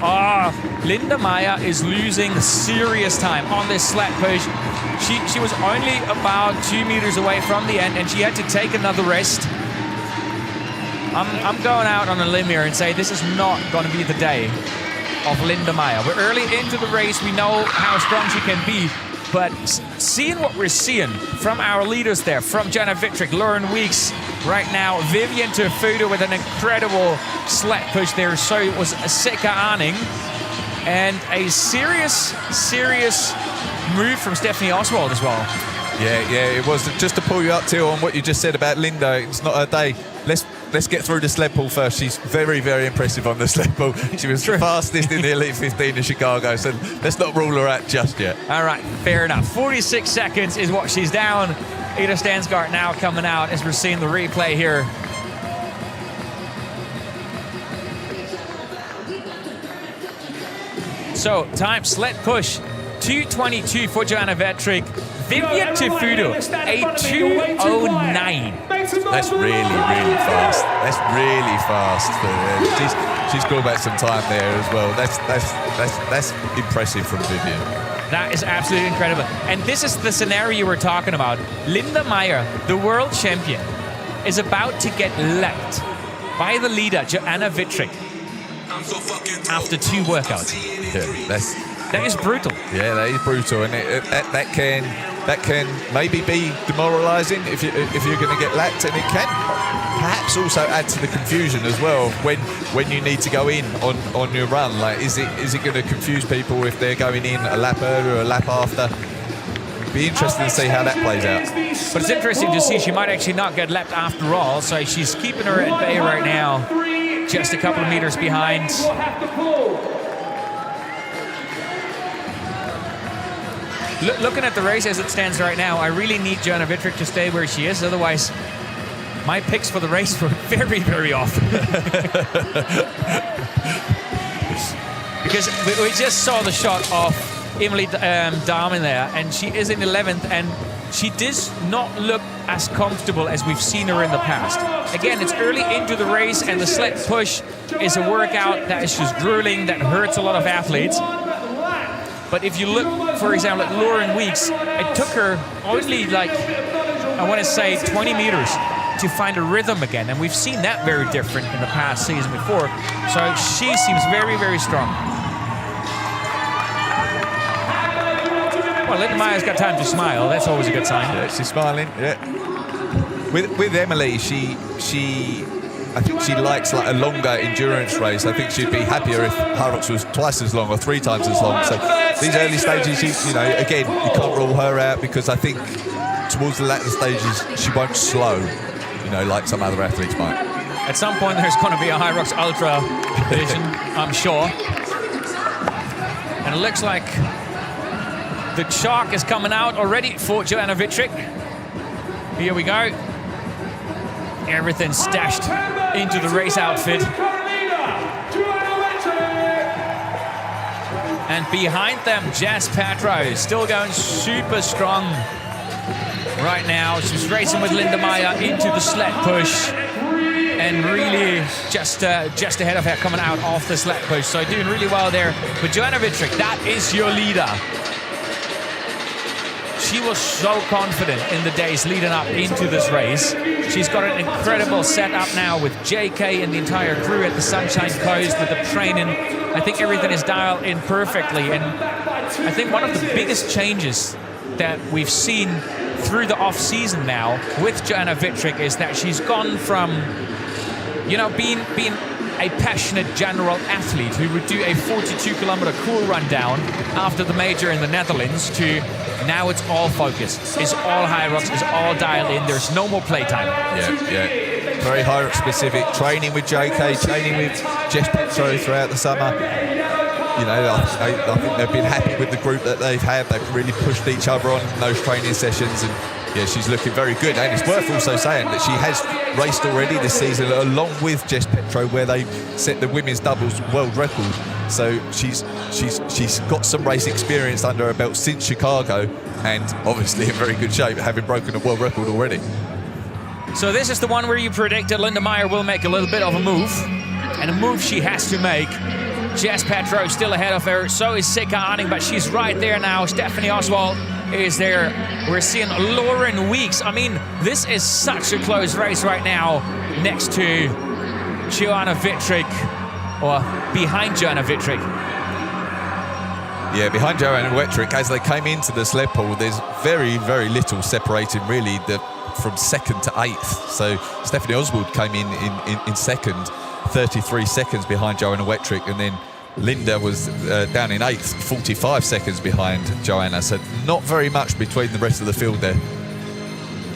Linda Meier is losing serious time on this sled push. She was only about 2 meters away from the end, and she had to take another rest. I'm going out on a limb here and say this is not going to be the day of Linda Meier. We're early into the race. We know how strong she can be. But seeing what we're seeing from our leaders there, from Joanna Wittrich, Lauren Weeks, right now, Vivian Tafuso with an incredible sled push there. So it was Sika Arning. And a serious move from Stephanie Oswald as well. Yeah, it was. Just to pull you up, Till, on what you just said about Linda, it's not her day. Let's get through the sled pull first. She's very, very impressive on the sled pull. She was the fastest in the Elite 15 in Chicago, so let's not rule her out just yet. All right, fair enough. 46 seconds is what she's down. Ida Stansgart now coming out as we're seeing the replay here. So, time sled push, 2:22 for Joanna Wittrich. Vivian Tafuso, a 2:09. That's really, really fast. That's really fast. She's got back some time there as well. That's impressive from Vivian. That is absolutely incredible. And this is the scenario we're talking about. Linda Meier, the world champion, is about to get lapped by the leader, Joanna Wittrich, after 2 workouts. Yeah, that is brutal. Yeah, that is brutal, and that can maybe be demoralising if you're going to get lapped, and it can perhaps also add to the confusion as well when you need to go in on your run. Like, is it going to confuse people if they're going in a lap earlier or a lap after? Be interesting to see how that plays out. But it's interesting to see she might actually not get lapped after all, so she's keeping her at bay right now, just a couple of meters behind. Looking at the race as it stands right now, I really need Joanna Wittrich to stay where she is. Otherwise, my picks for the race were very, very off. Because we just saw the shot of Emily Dahmen there, and she is in 11th, and she does not look as comfortable as we've seen her in the past. Again, it's early into the race, and the sled push is a workout that is just grueling, that hurts a lot of athletes. But if you look, for example, at Lauren Weeks, it took her only, like, I want to say 20 meters to find a rhythm again. And we've seen that very different in the past season before. So she seems very, very strong. Well, Linda Meier's got time to smile. That's always a good sign. Yeah, she's smiling, yeah. With Emily, I think she likes like a longer endurance race. I think she'd be happier if Hyrox was twice as long or 3 times as long. So these early stages, you know, again, you can't rule her out, because I think towards the latter stages, she won't slow, you know, like some other athletes might. At some point, there's going to be a Hyrox Ultra division, I'm sure. And it looks like the chalk is coming out already for Joanna Wittrich. Here we go. Everything stashed into the race outfit. And behind them, Jess Patro, still going super strong right now. She's racing with Linda Meier into the sled push, and really just ahead of her coming out off the sled push. So doing really well there. But Joanna Wittrich, that is your leader. She was so confident in the days leading up into this race. She's got an incredible setup now with JK and the entire crew at the Sunshine Coast with the training. I think everything is dialed in perfectly. And I think one of the biggest changes that we've seen through the off-season now with Joanna Wittrich is that she's gone from, you know, being a passionate general athlete who would do a 42-kilometer cool run down after the major in the Netherlands to now it's all focused. It's all Hyrox, it's all dialed in. There's no more playtime. Yeah. Very Hyrox specific. Training with JK, training with Jess Petro throughout the summer. You know, I think they've been happy with the group that they've had. They've really pushed each other on in those training sessions, and yeah, she's looking very good. And it's worth also saying that she has raced already this season along with Jess Petro, where they set the women's doubles world record. So she's got some race experience under her belt since Chicago, and obviously in very good shape, having broken a world record already. So this is the one where you predicted Linda Meier will make a little bit of a move, and a move she has to make. Jess Petro still ahead of her, so is Sika Arning, but she's right there now. Stephanie Oswald is there. We're seeing Lauren Weeks. I mean, this is such a close race right now next to Joanna Wittrich, or behind Joanna Wittrich. Yeah, behind Joanna Wittrich, as they came into the sled pull, there's very, very little separating really from second to eighth. So Stephanie Oswald came in second, 33 seconds behind Joanna Wittrich, and then Linda was down in eighth, 45 seconds behind Joanna. So not very much between the rest of the field there.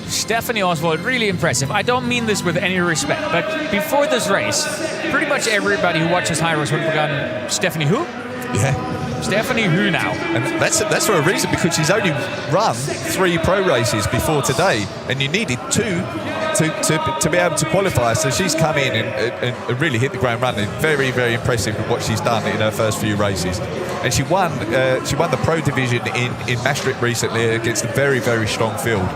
Stephanie Oswald, really impressive. I don't mean this with any respect, but before this race, pretty much everybody who watches Hyrox would have begun Stephanie who? Yeah. Stephanie who now? And that's for a reason, because she's only run 3 pro races before today, and you needed 2 to be able to qualify. So she's come in and really hit the ground running. Very, very impressive with what she's done in her first few races. And she won the pro division in Maastricht recently against a very, very strong field.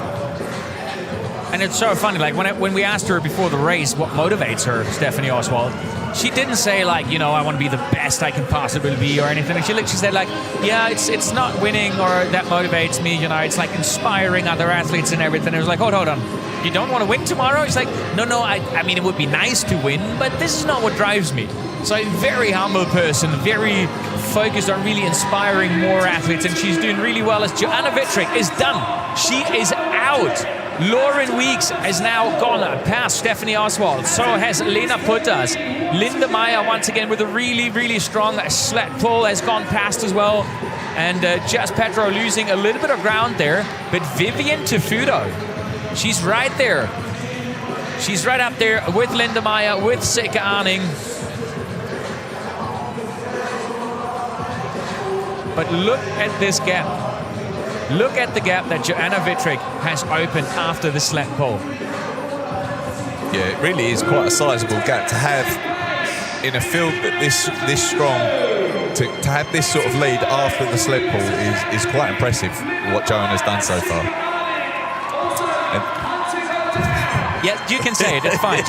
And it's so funny, like when we asked her before the race what motivates her, Stephanie Oswald, she didn't say like, you know, I want to be the best I can possibly be or anything. She literally said like, yeah, it's not winning or that motivates me, you know, it's like inspiring other athletes and everything. It was like, hold on, you don't want to win tomorrow? It's like, no, I mean, it would be nice to win, but this is not what drives me. So a very humble person, very focused on really inspiring more athletes, and she's doing really well as Joanna Wittrich is done. She is out. Lauren Weeks has now gone past Stephanie Oswald. So has Lena Putters. Linda Meier, once again, with a really, really strong sled pull, has gone past as well. And Jess Petro losing a little bit of ground there. But Vivian Tefudo, she's right there. She's right up there with Linda Meier, with Sika Arning. But look at this gap. Look at the gap that Joanna Wittrich has opened after the sled pull. Yeah, it really is quite a sizable gap to have in a field that this strong. To have this sort of lead after the sled pull is quite impressive, what Joanna's done so far. Yeah, you can say it, it's fine.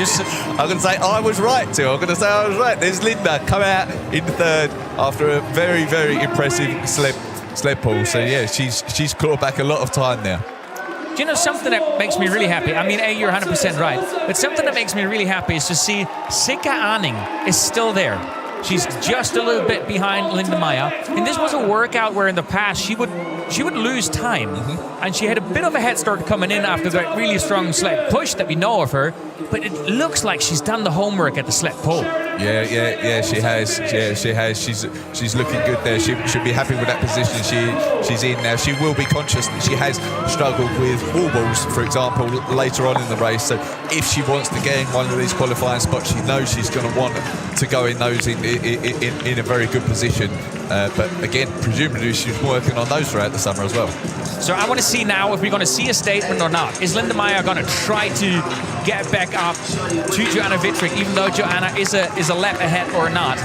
I'm going to say I was right too. I'm going to say I was right. There's Linda come out in third after a very, very impressive sled pull. So yeah, she's clawed back a lot of time there. Do you know something that makes me really happy? I mean, you're 100% right. But something that makes me really happy is to see Sika Arning is still there. She's just a little bit behind Linda Meier. And this was a workout where in the past she would lose time. And she had a bit of a head start coming in after that really strong sled push that we know of her. But it looks like she's done the homework at the sled pull. Yeah, she has. Yeah, she has. She's looking good there. She should be happy with that position she's in now. She will be conscious that she has struggled with wall balls, for example, later on in the race. So if she wants to get in one of these qualifying spots, she knows she's going to want to go in those in a very good position. But again, presumably she's working on those throughout the summer as well. So I want to see now if we're going to see a statement or not. Is Linda Meier going to try to get back up to Joanna Wittrich, even though Joanna is a lap ahead or not?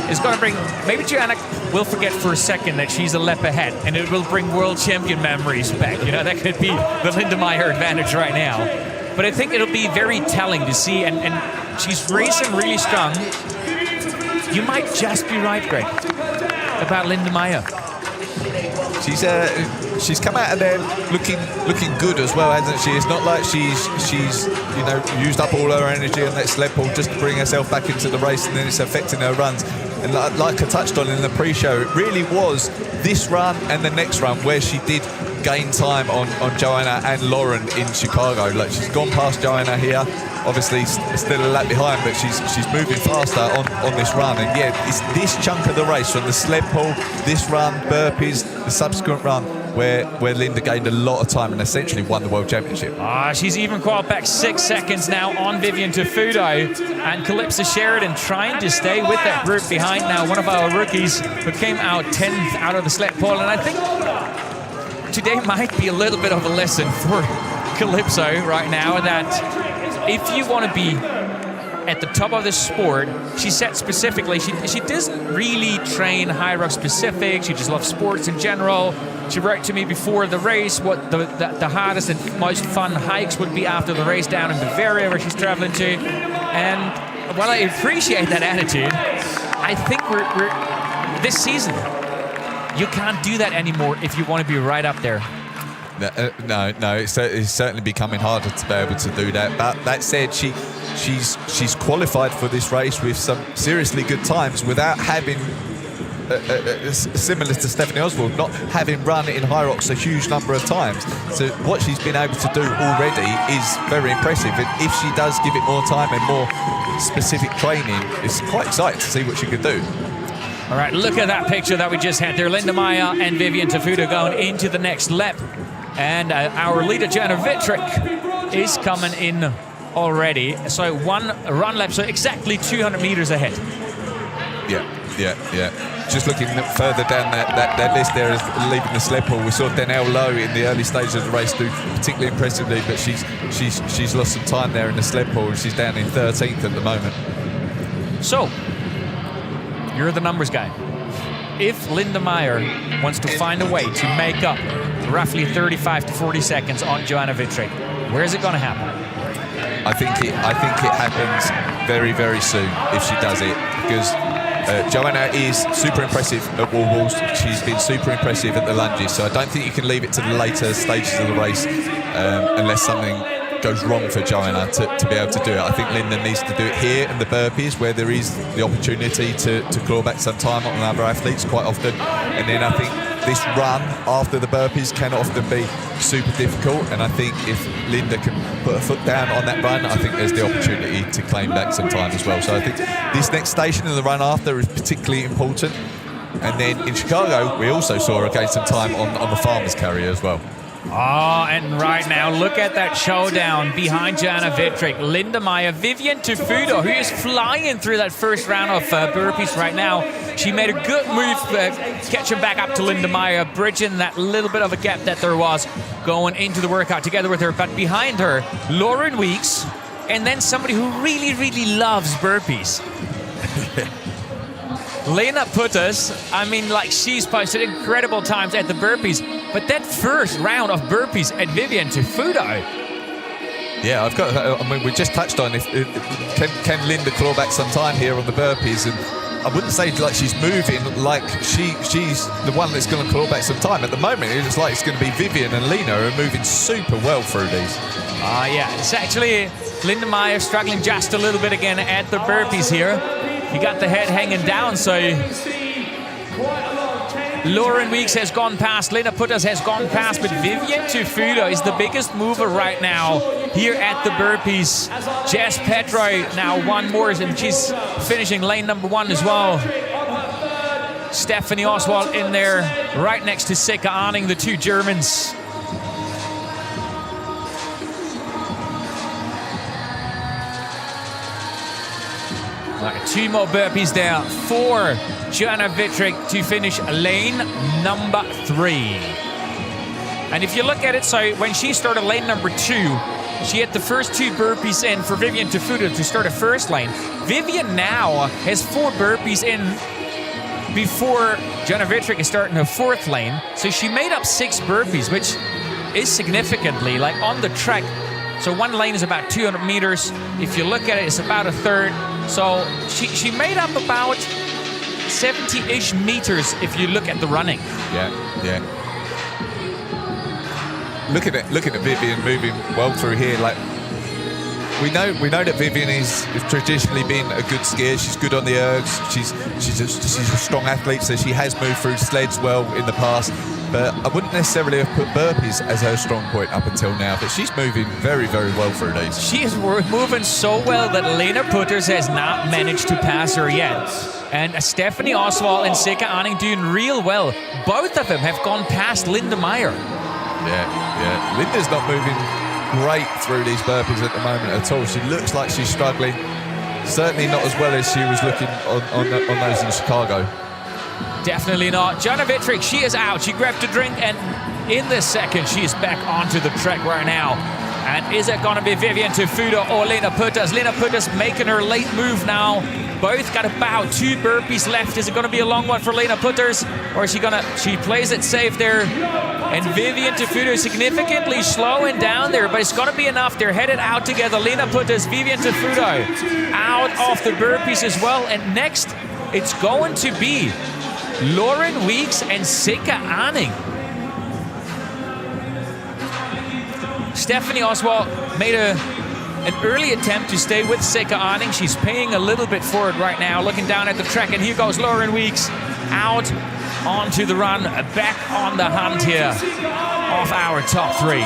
It's going to bring, maybe Joanna will forget for a second that she's a lap ahead, and it will bring world champion memories back. You know, that could be the Linda Meier advantage right now. But I think it'll be very telling to see, and she's racing really strong. You might just be right, Greg, about Linda Meier. She's come out of there looking good as well, hasn't she? It's not like she's used up all her energy on that sled pull just to bring herself back into the race, and then it's affecting her runs. And like I touched on in the pre-show, it really was this run and the next run where she did gain time on Joanna and Lauren in Chicago. Like, she's gone past Joanna here, obviously still a lap behind, but she's moving faster on this run. And yeah, it's this chunk of the race, from the sled pull, this run, burpees, the subsequent run, where Linda gained a lot of time and essentially won the World Championship. She's even crawled back 6 seconds now on Vivian Tafudo, and Calypso Sheridan trying to stay with that group behind now, one of our rookies who came out 10th out of the sled pull. And I think today might be a little bit of a lesson for Calypso right now, that if you want to be at the top of the sport, she said specifically, she doesn't really train Hyrox specific, she just loves sports in general. She wrote to me before the race what the hardest and most fun hikes would be after the race down in Bavaria, where she's traveling to. And while I appreciate that attitude, I think we're this season, you can't do that anymore if you want to be right up there. No, it's certainly becoming harder to be able to do that. But that said, she's qualified for this race with some seriously good times without having, similar to Stephanie Oswald, not having run in Hyrox a huge number of times. So what she's been able to do already is very impressive. And if she does give it more time and more specific training, it's quite exciting to see what she can do. All right, look at that picture that we just had there. Linda Meier and Vivian Tafudo going into the next lap. And our leader, Joanna Wittrick, is coming in already. So one run lap, so exactly 200 meters ahead. Yeah. Just looking further down that list there, as leaving the sled pull, we saw Danielle Lowe in the early stages of the race do particularly impressively, but she's lost some time there in the sled pull, and she's down in 13th at the moment. So, you're the numbers guy. If Linda Meier wants to find a way to make up roughly 35 to 40 seconds on Joanna Wittrick, where is it going to happen? I think it happens very, very soon if she does it, because Joanna is super impressive at wall balls. She's been super impressive at the lunges, so I don't think you can leave it to the later stages of the race unless something goes wrong for Joanna to be able to do it. I think Linda needs to do it here in the burpees, where there is the opportunity to claw back some time on other athletes quite often. And then I think this run after the burpees can often be super difficult, and I think if Linda can put her foot down on that run, I think there's the opportunity to claim back some time as well. So I think this next station in the run after is particularly important. And then in Chicago, we also saw her gain some time on the farmer's carrier as well. Oh, and right now, look at that showdown behind Joanna Wittrick. Linda Meier, Vivian Tafudo, who is flying through that first round of burpees right now. She made a good move, catching back up to Linda Meier, bridging that little bit of a gap that there was going into the workout together with her. But behind her, Lauren Weeks, and then somebody who really, really loves burpees. Lena Putters, I mean, like, she's posted incredible times at the burpees, but that first round of burpees at Vivian Tafudo. Yeah, we just touched on can Linda claw back some time here on the burpees, and I wouldn't say like she's moving like she's the one that's going to claw back some time. At the moment, it looks like it's going to be Vivian and Lena who are moving super well through these. Yeah, it's actually Linda Meier struggling just a little bit again at the burpees here. He got the head hanging down, so Lauren Weeks has gone past, Lena Putters has gone past, but Vivian Tafudo is the biggest mover right now here at the burpees. Jess Petro now one more, and she's finishing lane number 1 as well. Stephanie Oswald in there, right next to Sika Arning, the two Germans. Right, 2 more burpees there for Joanna Wittrick to finish lane number 3. And if you look at it, so when she started lane number 2, she had the first 2 burpees in for Vivian Tafudo to start a first lane. Vivian now has 4 burpees in before Joanna Wittrick is starting her 4th lane. So she made up 6 burpees, which is significantly, like, on the track. So 1 lane is about 200 meters. If you look at it, it's about a third. So she made up about 70-ish meters if you look at the running. Yeah. Look at Vivian moving well through here. Like, we know that Vivian is traditionally been a good skier. She's good on the ergs. She's a strong athlete, so she has moved through sleds well in the past. But I wouldn't necessarily have put burpees as her strong point up until now. But she's moving very, very well through these. She is moving so well that Lena Putters has not managed to pass her yet. And Stephanie Oswald and Sika Anning doing real well. Both of them have gone past Linda Meier. Yeah. Linda's not moving great through these burpees at the moment at all. She looks like she's struggling. Certainly not as well as she was looking on those in Chicago. Definitely not. Joanna Wittrich, she is out. She grabbed a drink, and in this second, she is back onto the track right now. And is it going to be Vivian Tefudo or Lena Putters? Lena Putters making her late move now. Both got about 2 burpees left. Is it going to be a long one for Lena Putters? Or is she plays it safe there. And Vivian Tefudo significantly slowing down there, but it's going to be enough. They're headed out together. Lena Putters, Vivian Tefudo out of the burpees as well. And next, it's going to be Lauren Weeks and Sika Anning. Stephanie Oswald made an early attempt to stay with Sika Anning. She's paying a little bit for it right now, looking down at the track, and here goes Lauren Weeks out onto the run, back on the hunt here of our top 3.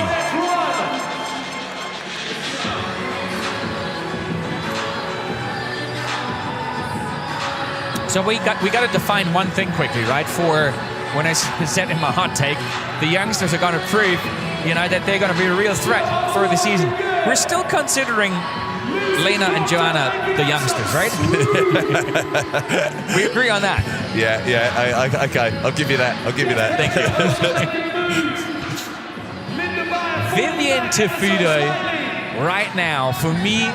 So we got to define one thing quickly, right? For when I said in my hot take, the youngsters are going to prove, that they're going to be a real threat for the season. We're still considering Lena and Joanna the youngsters, right? We agree on that. Yeah. Okay, I'll give you that. Thank you. Vivian Tefudo, right now, for me,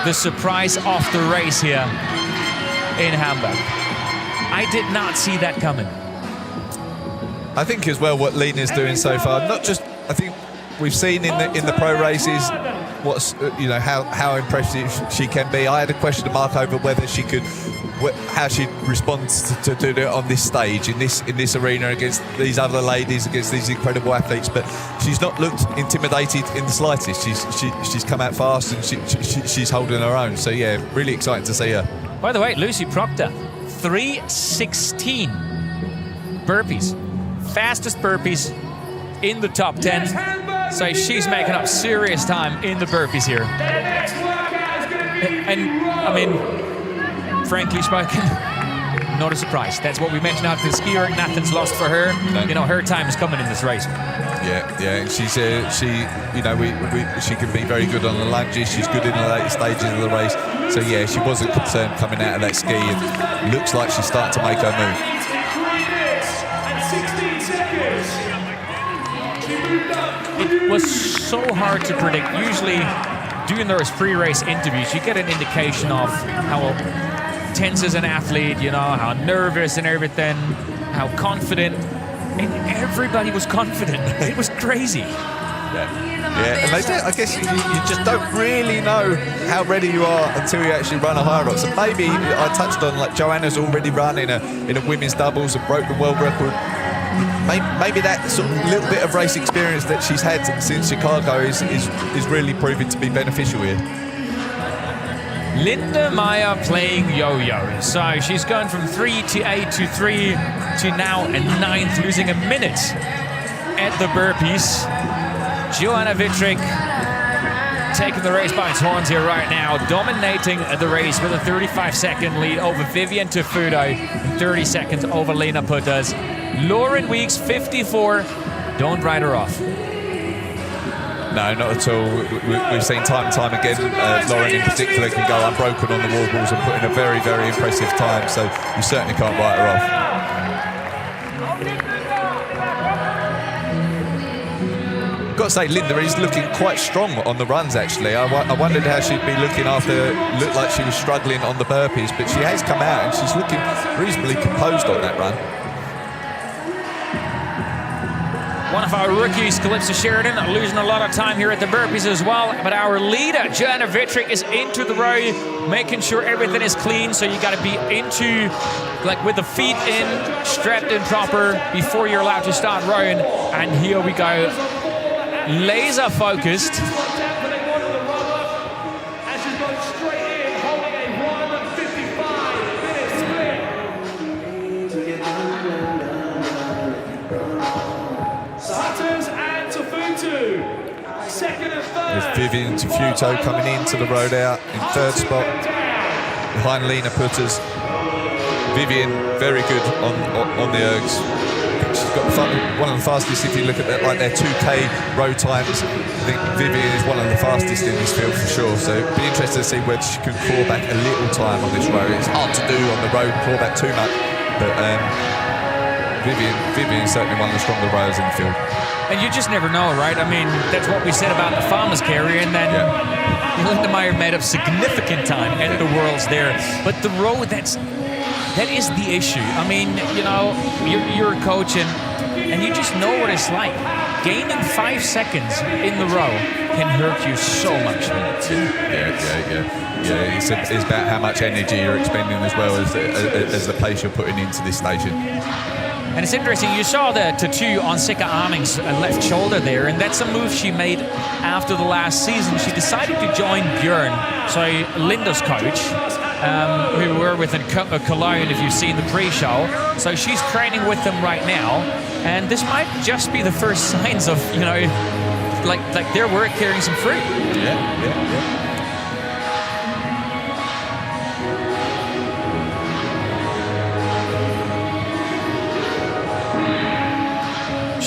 the surprise of the race here in Hamburg. I did not see that coming. I think as well what Lena's doing so far, not just, I think we've seen in the pro races what's how impressive she can be. I had a question mark over whether she could, how she responds to do it on this stage in this arena against these other ladies, against these incredible athletes. But she's not looked intimidated in the slightest. She's come out fast and she's holding her own. So yeah, really exciting to see her. By the way, Lucy Proctor, 3:16 burpees. Fastest burpees in the top 10. So she's making up serious time in the burpees here. And I mean, frankly spoken, not a surprise. That's what we mentioned after the skier. Nothing's lost for her. No. Her time is coming in this race. Yeah. And she's she can be very good on the lunges. She's good in the later stages of the race. So yeah, she wasn't concerned coming out of that ski, and looks like she's starting to make her move. 16 seconds. It was so hard to predict. Usually, doing those pre-race interviews, you get an indication of how tense is an athlete, how nervous and everything, how confident. And everybody was confident. It was crazy. Yeah, and I guess you just don't really know how ready you are until you actually run a Hyrox. And maybe I touched on, like, Joanna's already run in a women's doubles and broke the world record. Maybe that sort of little bit of race experience that she's had since Chicago is really proving to be beneficial here. Linda Meier playing yo-yo. So she's gone from 3 to 8 to 3 to now a 9th, losing a minute at the burpees. Joanna Wittrich taking the race by its horns here right now, dominating the race with a 35-second lead over Vivian Tefudo, 30 seconds over Lena Putters. Lauren Weeks, 54. Don't write her off. No, not at all. We've seen time and time again, Lauren in particular can go unbroken on the wall balls and put in a very, very impressive time, so you certainly can't write her off. Got to say, Linda is looking quite strong on the runs, actually. I wondered how she'd be looking after, looked like she was struggling on the burpees, but she has come out and she's looking reasonably composed on that run. One of our rookies, Calypso Sheridan, losing a lot of time here at the burpees as well. But our leader, Joanna Wittrich, is into the row, making sure everything is clean. So you got to be into, like, with the feet in, strapped in proper before you're allowed to start rowing. And here we go, laser focused. Vivian Tafuto coming into the road out in third spot. Behind Lena Putters. Vivian, very good on the ergs. She's got one of the fastest, if you look at that, like their 2K road times. I think Vivian is one of the fastest in this field for sure. So it'd be interesting to see whether she can claw back a little time on this road. It's hard to do on the road, claw back too much. But Vivian is certainly one of the stronger riders in the field. And you just never know, right? I mean, that's what we said about the farmers carry, and then Linda Meier made up significant time at the Worlds there. But the road, that is the issue. I mean, you know, you're a coach and you just know what it's like. Gaining 5 seconds in the row can hurt you so much. Yeah, it's about how much energy you're expending as well as the pace you're putting into this station. And it's interesting, you saw the tattoo on Sika Arning's left shoulder there, and that's a move she made after the last season. She decided to join Björn, so Linda's coach, who were with Cologne, if you've seen the pre-show. So she's training with them right now, and this might just be the first signs of, you know, like their work carrying some fruit. Yeah.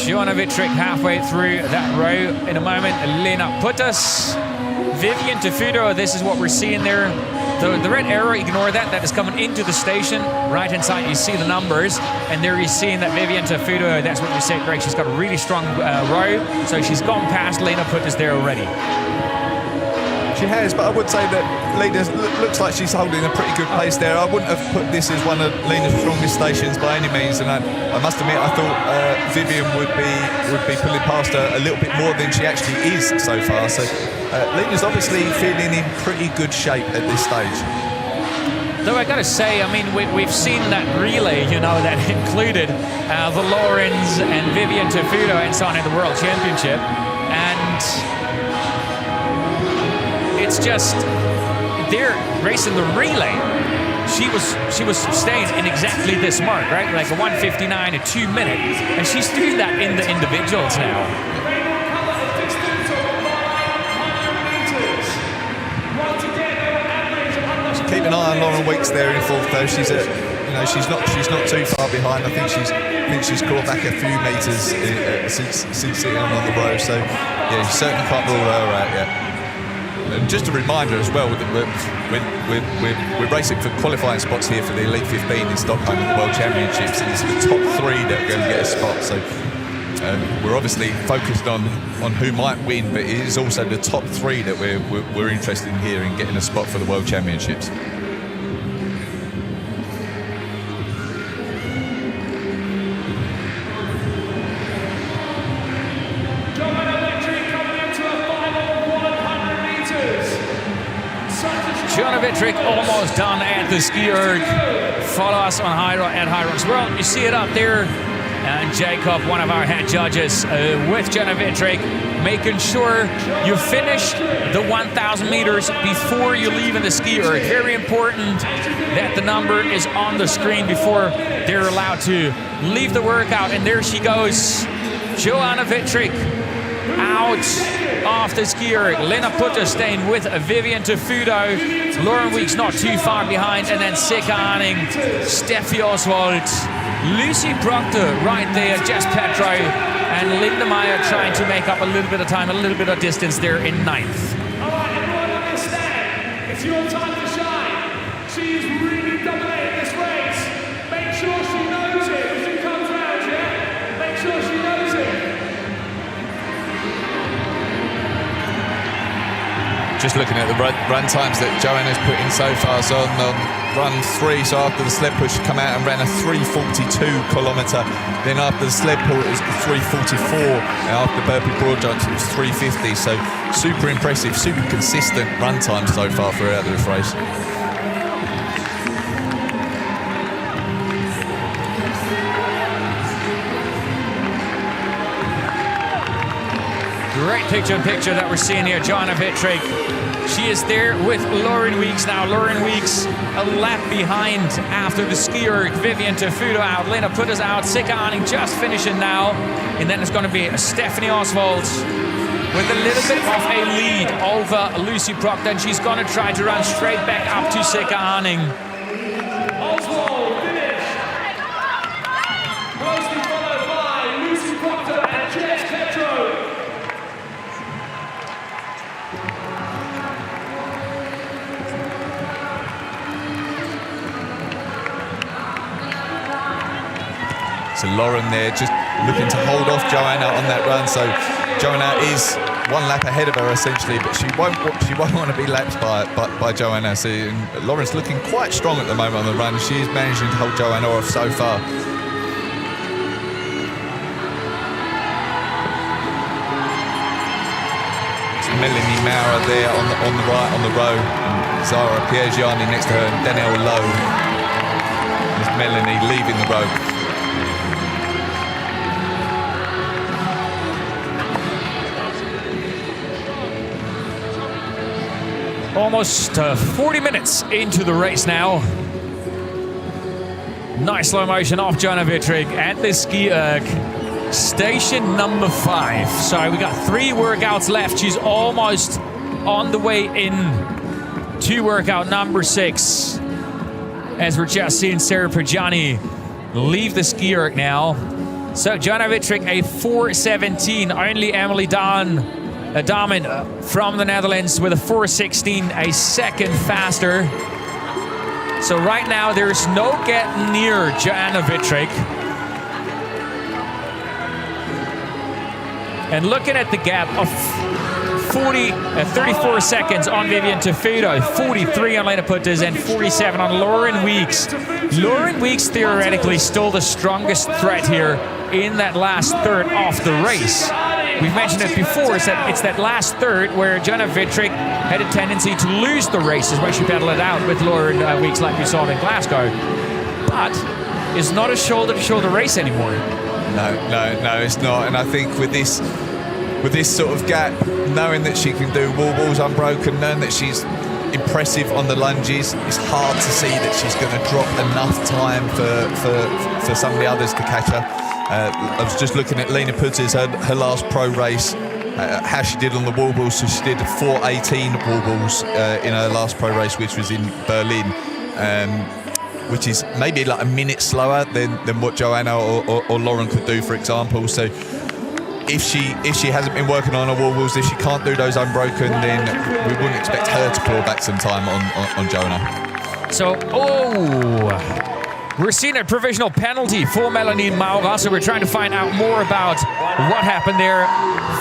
Joanna Vittrick halfway through that row in a moment. Lena Putters, Vivian Tafuto, this is what we're seeing there. The red arrow, ignore that. That is coming into the station. Right inside, you see the numbers. And there you're seeing that Vivian Tafuto, that's what you said, Greg. She's got a really strong row. So she's gone past Lena Putters there already. She has, but I would say that Lena looks like she's holding a pretty good pace there. I wouldn't have put this as one of Lena's strongest stations by any means, and I must admit I thought Vivian would be pulling past her a little bit more than she actually is so far. So Lena's obviously feeling in pretty good shape at this stage. Though I gotta say, I mean, we've seen that relay, you know, that included the Laurens and Vivian Tafuto and so on in the World Championship, and it's just they're racing the relay. She was staying in exactly this mark, right? Like a 1:59, a 2 minute, and she's doing that in the individuals now. Keep an eye on Lauren Weeks there in fourth though. She's not too far behind. I think she's caught back a few meters since sitting on the row. So yeah, you certainly can't rule her out yet. And just a reminder as well that we're racing for qualifying spots here for the Elite 15 in Stockholm at the World Championships, and it's the top 3 that are going to get a spot. So we're obviously focused on who might win, but it is also the top 3 that we're interested in here in getting a spot for the World Championships. Joanna Vittrick almost done at the ski erg. Follow us on Hyrox World. You see it up there. And Jacob, one of our head judges, with Joanna Vittrick, making sure you finish the 1,000 meters before you leave in the ski erg. Very important that the number is on the screen before they're allowed to leave the workout. And there she goes, Joanna Vittrick out off the ski erg. Lena Putters staying with Vivian Tafuto. Lauren Weeks not too far behind, and then Sika Arning, Steffi Oswald, Lucy Proctor right there, Jess Petro, and Linda Meier trying to make up a little bit of time, a little bit of distance there in 9th. All right, everyone understand. It's your time to shine. She is really dominating this race. Make sure she knows it as she comes round, yeah? Make sure she knows it. Just looking at the run times that Joanna's put in so far, so on run 3, so after the sled push, come out and ran a 3:42 kilometre. Then after the sled pull, it was 3:44, and after burpee broad jumps, it was 3:50. So super impressive, super consistent run times so far throughout this race. Great picture-in-picture that we're seeing here, Joanna Vittrick. She is there with Lauren Weeks now. Lauren Weeks a lap behind after the ski erg. Vivian Tafuto out, Lena Putters out, Sika Arning just finishing now. And then it's going to be Stephanie Oswald with a little bit of a lead over Lucy Proctor, and she's going to try to run straight back up to Sika Arning. Oswald, Wenisch. Closely followed by Lucy Proctor and Jess Petro. So Lauren there just looking to hold off Joanna on that run. So Joanna is one lap ahead of her essentially, but she won't want to be lapped by Joanna. So Lauren's looking quite strong at the moment on the run. She is managing to hold Joanna off so far. It's Melanie Maurer there on the right on the row. Zara Piergiani next to her and Danielle Lowe. There's Melanie leaving the row. Almost 40 minutes into the race now. Nice slow motion off Joanna Wittrig at the ski erg. Station number 5. So we got 3 workouts left. She's almost on the way in to workout number 6. As we're just seeing Sarah Perjani leave the ski erg now. So Joanna Wittrig a 4:17. Only Emily Damen from the Netherlands with a 4:16, a second faster. So right now there's no getting near Joanna Wittrig. And looking at the gap of 34 seconds on Vivian Tafudo, 43 on Lena Putters, and 47 on Lauren Weeks. Lauren Weeks theoretically still the strongest threat here in that last third of the race. We've mentioned it before, it's that last third where Joanna Wittrig had a tendency to lose the races when she pedaled it out with Lauren Weeks like we saw in Glasgow. But it's not a shoulder-to-shoulder race anymore. No, it's not. And I think with this sort of gap, knowing that she can do wall balls unbroken, knowing that she's impressive on the lunges, it's hard to see that she's going to drop enough time for some of the others to catch her. I was just looking at Lena Putters, her last pro race, how she did on the wall balls. So she did 4:18 wall balls in her last pro race, which was in Berlin, which is maybe like a minute slower than what Joanna or Lauren could do, for example. So if she hasn't been working on her wall balls, if she can't do those unbroken, then we wouldn't expect her to claw back some time on Joanna. So, we're seeing a provisional penalty for Melanie Maurer, so we're trying to find out more about what happened there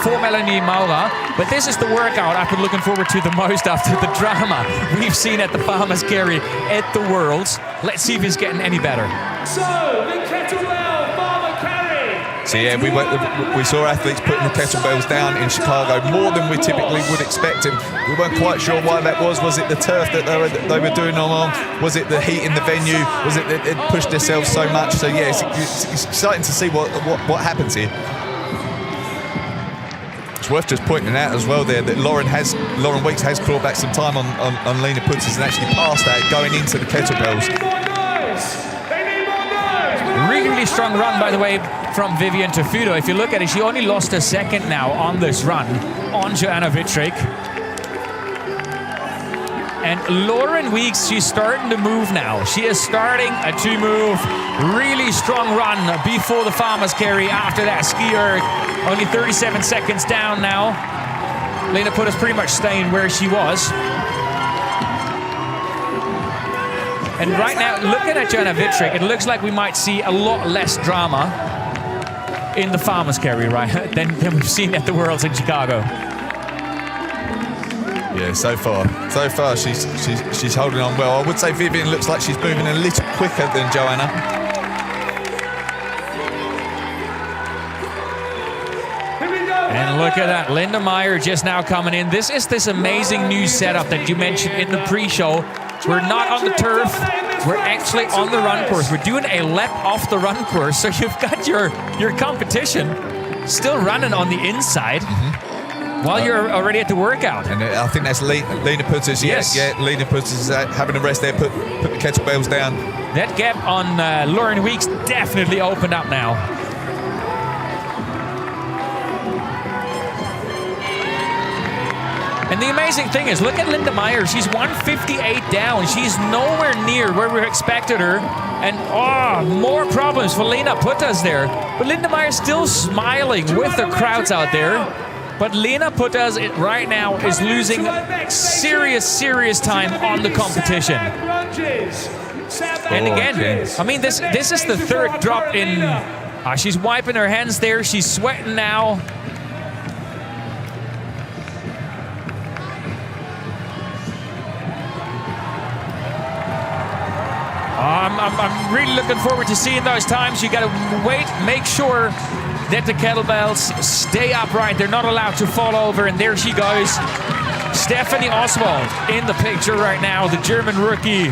for Melanie Maurer. But this is the workout I've been looking forward to the most after the drama we've seen at the Farmers Carry at the Worlds. Let's see if it's getting any better. So, the kettlebell farmer carry. So yeah, we saw athletes putting the kettlebells down in Chicago more than we typically would expect, and we weren't quite sure why that was. Was it the turf that they were doing along? Was it the heat in the venue? Was it that it pushed themselves so much? So yeah, it's exciting to see what happens here. It's worth just pointing out as well there that Lauren Weeks has clawed back some time on Lena Putters and actually passed that going into the kettlebells. Really strong run, by the way, from Vivian Tafudo. If you look at it, she only lost a second now on this run on Joanna Wittrig. And Lauren Weeks, she's starting to move now. She is starting to move. Really strong run before the Farmers Carry after that ski erg. Only 37 seconds down now. Lena Putters pretty much staying where she was. And right now, looking at Joanna Wittrig, it looks like we might see a lot less drama in the Farmers Carry, right, than we've seen at the Worlds in Chicago. Yeah, so far she's holding on well. I would say Vivian looks like she's moving a little quicker than Joanna. And look at that, Linda Meier just now coming in. This is this amazing new setup that you mentioned in the pre-show. We're not on the turf, we're actually on the run course. We're doing a lap off the run course, so you've got your competition still running on the inside while you're already at the workout. And I think that's Lena Putters. Yes. Yeah, Lena Putters is having a rest there, put the kettlebells down. That gap on Lauren Weeks definitely opened up now. And the amazing thing is, look at Linda Meier. She's 158 down. She's nowhere near where we expected her. And more problems for Lena Putas there. But Linda Meier still smiling with the crowds out there. But Lena Putas right now is losing serious time on the competition. And again, I mean, this is the third drop in. She's wiping her hands there. She's sweating now. I'm really looking forward to seeing those times. You got to wait, make sure that the kettlebells stay upright. They're not allowed to fall over. And there she goes. Stephanie Oswald in the picture right now, the German rookie,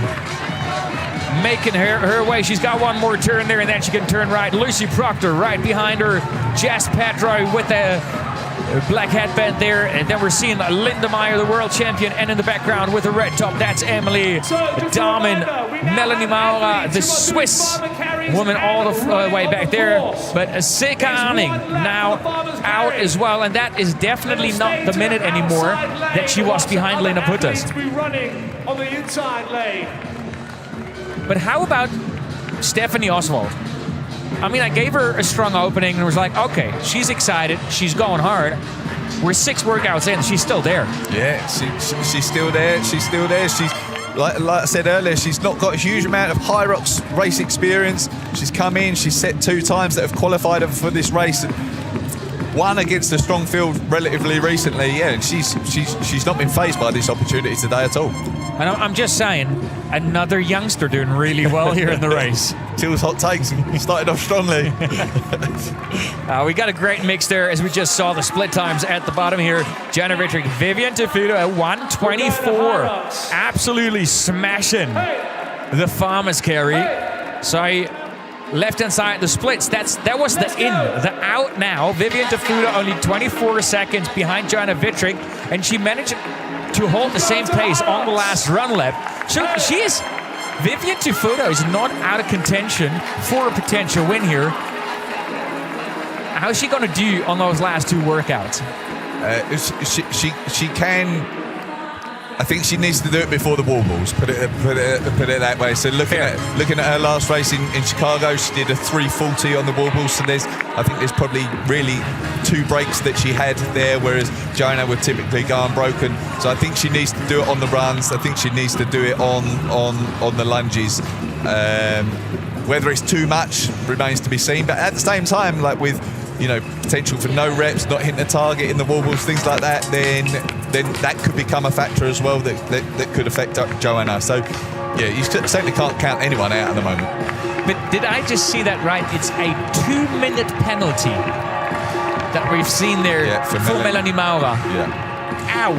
making her way. She's got one more turn there, and then she can turn right. Lucy Proctor right behind her. Jess Pedro with a black headband there. And then we're seeing Linda Meier, the world champion, and in the background with a red top, that's Emily Dahmen. Melanie Maura, the Swiss woman, all the way back there. But Seka Anning now out as well, and that is definitely not the minute anymore that she was behind Lena Putas. But how about Stephanie Oswald? I mean, I gave her a strong opening and was like, okay, she's excited, she's going hard. We're 6 workouts in, she's still there. Yeah, she's still there. She's still there. She's like I said earlier, she's not got a huge amount of Hyrox race experience. She's come in, she's set 2 times that have qualified her for this race. One against a strong field relatively recently, yeah, and she's not been fazed by this opportunity today at all. And I'm just saying, another youngster doing really well here in the race. Till's hot takes started off strongly. We got a great mix there, as we just saw the split times at the bottom here. Joanna Vitrick, Vivian Tefuta at 124. Absolutely smashing the farmer's carry. So left-hand side, the splits, that was the in. The out now, Vivian Tefuta only 24 seconds behind Joanna Vitrick, and she managed to hold the same pace on the last run lap. So Vivian Tefuta is not out of contention for a potential win here. How's she going to do on those last 2 workouts? She can. I think she needs to do it before the wall balls. Put it that way. So looking at her last race in Chicago, she did a 3:40 on the wall balls. So I think there's probably really 2 breaks that she had there, whereas Joanna would typically go unbroken. So I think she needs to do it on the runs. I think she needs to do it on the lunges. Whether it's too much remains to be seen. But at the same time, like with potential for no reps, not hitting the target in the wall balls, things like that, then that could become a factor as well that could affect Joanna. So yeah, you certainly can't count anyone out at the moment. But did I just see that right? It's a 2-minute penalty that we've seen there for Melanie Maura. Yeah. Ow,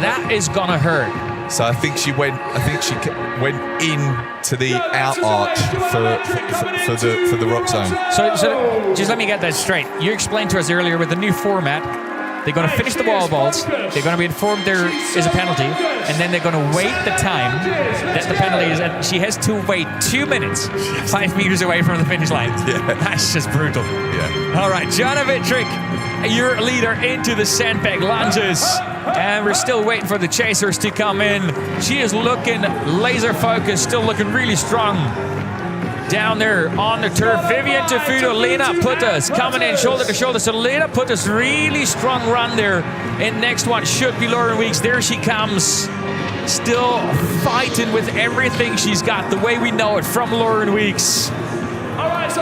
that is gonna hurt. So I think she went into the out arch for the rock zone. So just let me get that straight. You explained to us earlier with the new format, they're going to finish the wall balls, they're going to be informed there is a penalty, and then they're going to wait the time that the penalty is, and she has to wait 2 minutes, 5 meters away from the finish line. Yeah. That's just brutal. Yeah. All right, Joanna Vitrick, your leader into the sandbag lunges. And we're still waiting for the chasers to come in. She is looking laser focused, still looking really strong. Down there on the turf, Vivian Tefuta, Lena Putas coming in shoulder to shoulder. So Lena Putas, really strong run there. And next one should be Lauren Weeks. There she comes. Still fighting with everything she's got, the way we know it from Lauren Weeks.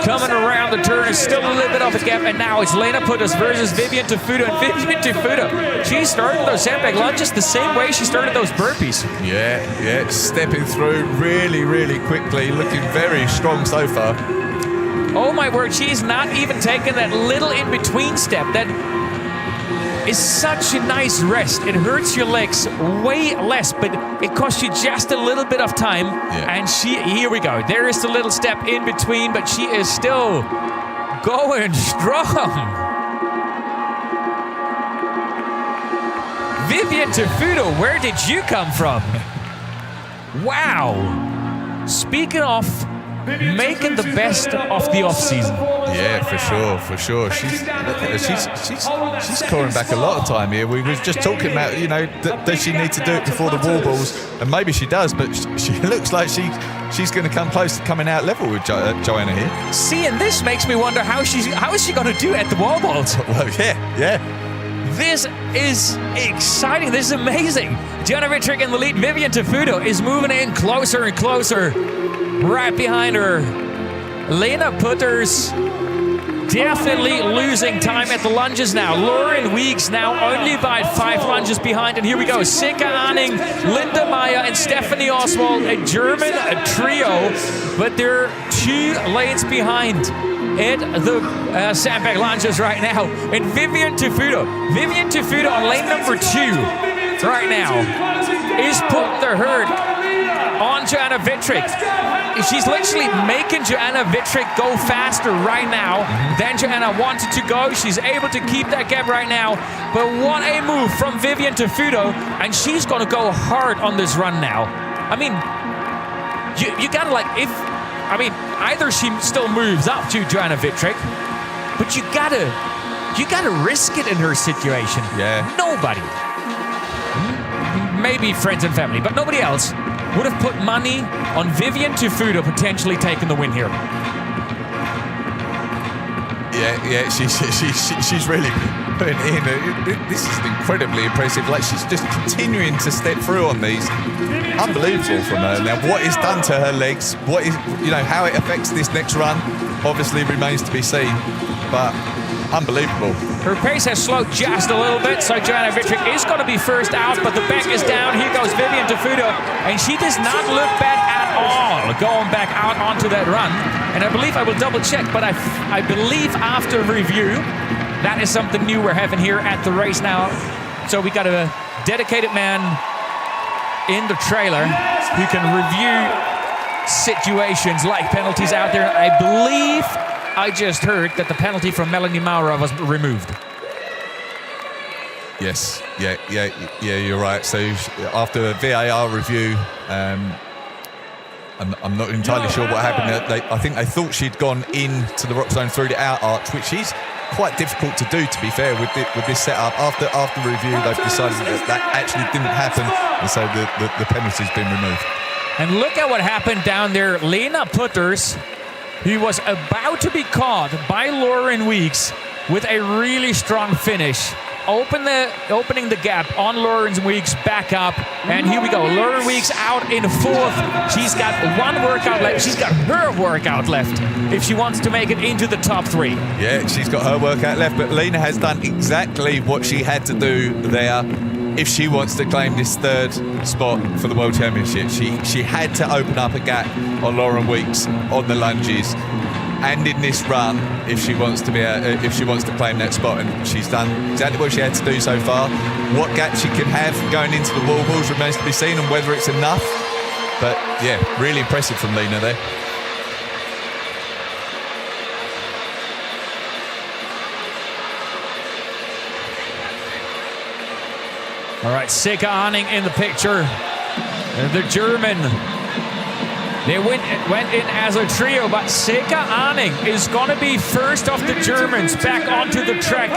Coming around the turn, is still a little bit off a gap, and now it's Lena Putas versus Vivian Tefuta. And Vivian Tefuta, she started those sandbag lunges the same way she started those burpees. Yeah, stepping through really quickly, looking very strong so far. Oh my word, she's not even taking that little in-between step. That is such a nice rest. It hurts your legs way less, but it costs you just a little bit of time. Yeah. And here we go. There is the little step in between, but she is still going strong. Vivian Tefuta, where did you come from? Wow. Speaking of making the best of the off-season. Yeah, for sure. She's clawing back a lot of time here. We were just talking about, you know, does she need to do it before the wall balls? And maybe she does, but she looks like she's going to come close to coming out level with Joanna here. See, and this makes me wonder how is she going to do at the wall balls? Well, yeah. This is exciting. This is amazing. Joanna Wittrich in the lead. Vivian Tafuto is moving in closer and closer. Right behind her, Lena Putters definitely losing time at the lunges now. Lauren Weeks now only by 5 lunges behind. And here we go. Sika Arning, Linda Meier, and Stephanie Oswald, a German trio. But they're 2 lanes behind at the sandbag lunges right now. And Vivian Tafuto on lane number 2 right now is putting the hurt on Joanna Wittrich. She's literally making Joanna Wittrich go faster right now than Joanna wanted to go. She's able to keep that gap right now. But what a move from Vivian Tafuto. And she's going to go hard on this run now. I mean, you got to either she still moves up to Joanna Wittrich, but you gotta risk it in her situation. Yeah. Nobody, maybe friends and family, but nobody else would have put money on Vivian Tafuto potentially taking the win here. Yeah, she's really putting in. This is incredibly impressive. Like, she's just continuing to step through on these. Unbelievable from her. Now, what is done to her legs, how it affects this next run, obviously remains to be seen. But unbelievable. Her pace has slowed just a little bit, so Joanna Wittrich is going to be first out, but the back is down. Here goes Vivian Tafuto, and she does not look bad at all going back out onto that run. And I believe I will double check, but I believe after review, that is something new we're having here at the race now. So we got a dedicated man in the trailer who can review situations like penalties out there. I believe I just heard that the penalty from Melanie Maurer was removed. Yes, yeah, you're right. So after a VAR review, I'm not entirely sure what happened. I think they thought she'd gone into the rock zone through the out arch, which is quite difficult to do, to be fair, with this setup. After review, they've decided that actually didn't happen, and so the penalty's been removed. And look at what happened down there. Lena Putters, who was about to be caught by Lauren Weeks with a really strong finish, opening the gap on Lauren Weeks back up. And here we go. Lauren Weeks out in 4th. She's got 1 workout left. She's got her workout left if she wants to make it into the top 3. Yeah, she's got her workout left, but Lena has done exactly what she had to do there if she wants to claim this 3rd spot for the World Championship. She had to open up a gap on Lauren Weeks on the lunges and in this run if she wants to claim that spot, and she's done exactly what she had to do so far. What gap she can have going into the wall balls remains to be seen, and whether it's enough. But yeah, really impressive from Lena there. All right, Sika Arning in the picture. The German. They went in as a trio, but Sika Arning is going to be first of the Germans back onto the track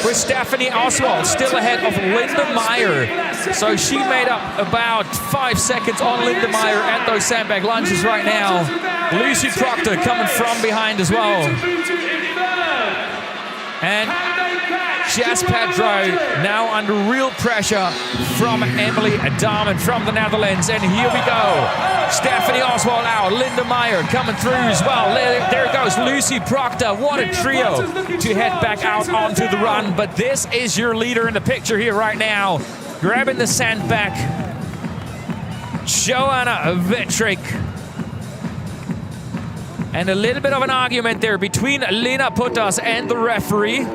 with Stephanie Oswald still ahead of Linda Meier. So she made up about 5 seconds on Linda Meier at those sandbag lunges right now. Lucy Proctor coming from behind as well. And Jess Pedro now under real pressure from Emily Dahmen from the Netherlands. And here we go. Stephanie Oswald out. Linda Meier coming through as well. There goes Lucy Proctor. What a trio to head back out onto the run. But this is your leader in the picture here right now. Grabbing the sandbag. Joanna Wittrich. And a little bit of an argument there between Lena Putters and the referee.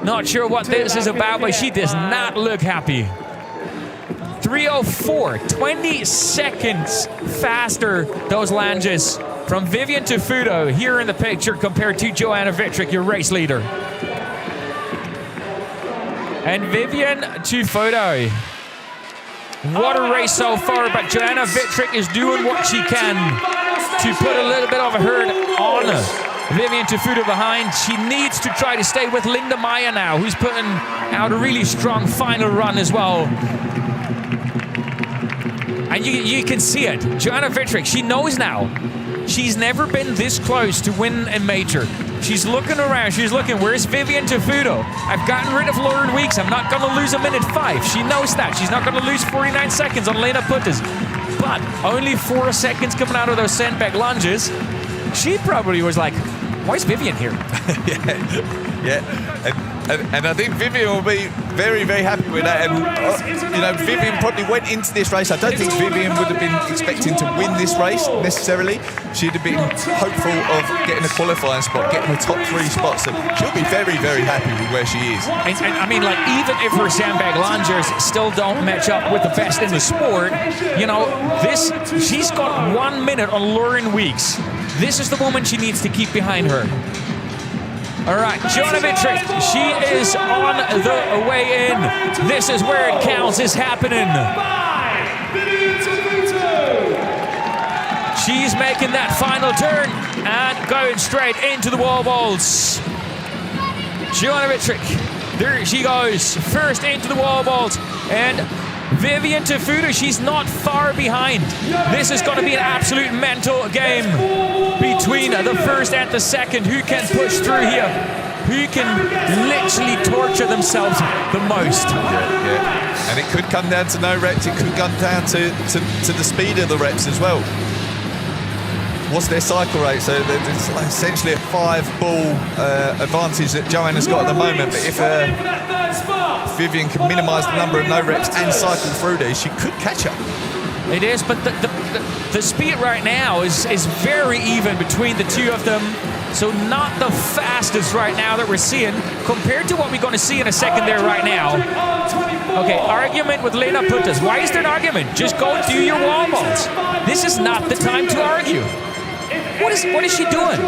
Not sure what this is about, but she does not look happy. 3:04, 20 seconds faster, those lunges from Vivian Tafuto here in the picture compared to Joanna Wittrich, your race leader. And Vivian Tafuto. What a race so far, but Joanna Wittrich is doing what she can. to put a little bit of a hurt on Vivian Tefudo behind. She needs to try to stay with Linda Meier now, who's putting out a really strong final run as well. And you can see it. Joanna Wittrich, she knows now. She's never been this close to win a major. She's looking around. She's looking, where's Vivian Tefudo? I've gotten rid of Lauren Weeks. I'm not going to lose a minute 5. She knows that. She's not going to lose 49 seconds on Lena Putters. But only 4 seconds coming out of those sandbag lunges. She probably was like, why's Vivian here? And I think Vivian will be very, very happy with that. And, Vivian probably went into this race. I don't think Vivian would have been expecting to win this race necessarily. She'd have been hopeful of getting a qualifying spot, getting the top 3 spots. And she'll be very, very happy with where she is. And I mean, like, even if her sandbag lungers still don't match up with the best in the sport, she's got 1 minute on Lauren Weeks. This is the woman she needs to keep behind her. All right, Joanna Wittrich, she is on the way in. This is where it counts, is happening. She's making that final turn and going straight into the wall balls. Joanna Wittrich, there she goes, first into the wall balls. And Vivian Tefudo, she's not far behind. This is going to be an absolute mental game between the first and the second. Who can push through here? Who can literally torture themselves the most? Yeah. And it could come down to no reps. It could come down to the speed of the reps as well. What's their cycle rate? So there's essentially a 5-ball advantage that Joanna's got at the moment. But if Vivian can minimise the number of no reps and cycle through these, she could catch her. It is, but the speed right now is very even between the two of them. So not the fastest right now that we're seeing compared to what we're going to see in a second there right now. Okay, argument with Lena Putters. Why is there an argument? Just go do your wall balls. This is not the time to argue. What is she doing?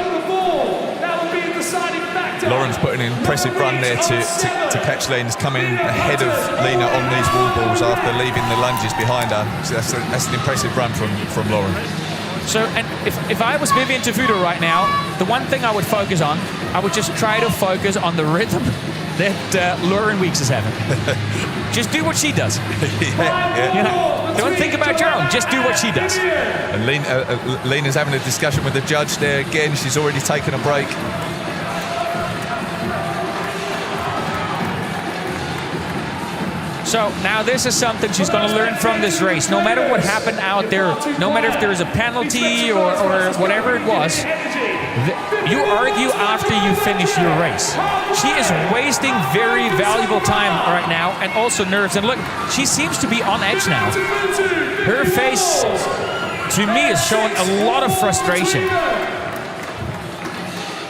Lauren's putting an impressive run there to catch Lena's coming ahead of Lena on these wall balls after leaving the lunges behind her. So that's an impressive run from Lauren. So, and if I was Vivian Tefudo right now, the one thing I would focus on, I would just try to focus on the rhythm that Lauren Weeks is having. Just do what she does. Don't think about your own. Just do what she does. And Lena's having a discussion with the judge there again. She's already taken a break. So now this is something she's going to learn from this race. No matter what happened out there, no matter if there was a penalty or whatever it was, you argue after you finish your race. She is wasting very valuable time right now and also nerves. And look, she seems to be on edge now. Her face, to me, is showing a lot of frustration.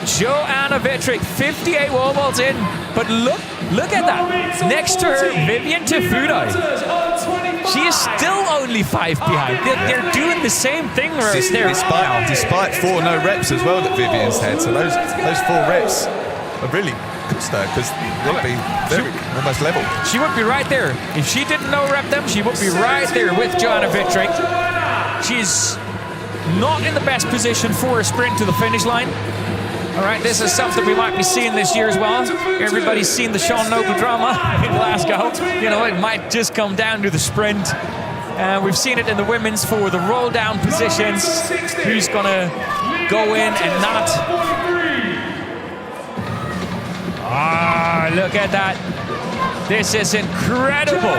Joanna Wittrich, 58 wall balls in, but look at that. Next to her, Vivian Tefudo. She is still only 5 behind. They're doing the same thing right there. Despite 4 no reps as well that Vivian's had. So those 4 reps are really good stuff because they'll be almost level. She would be right there. If she didn't no rep them, she would be right there with Joanna Wittrich. She's not in the best position for a sprint to the finish line. All right, this is something we might be seeing this year as well. Everybody's seen the Sean Noble drama in Glasgow. It might just come down to the sprint. We've seen it in the women's for the roll down positions. Who's going to go in and not? Look at that. This is incredible.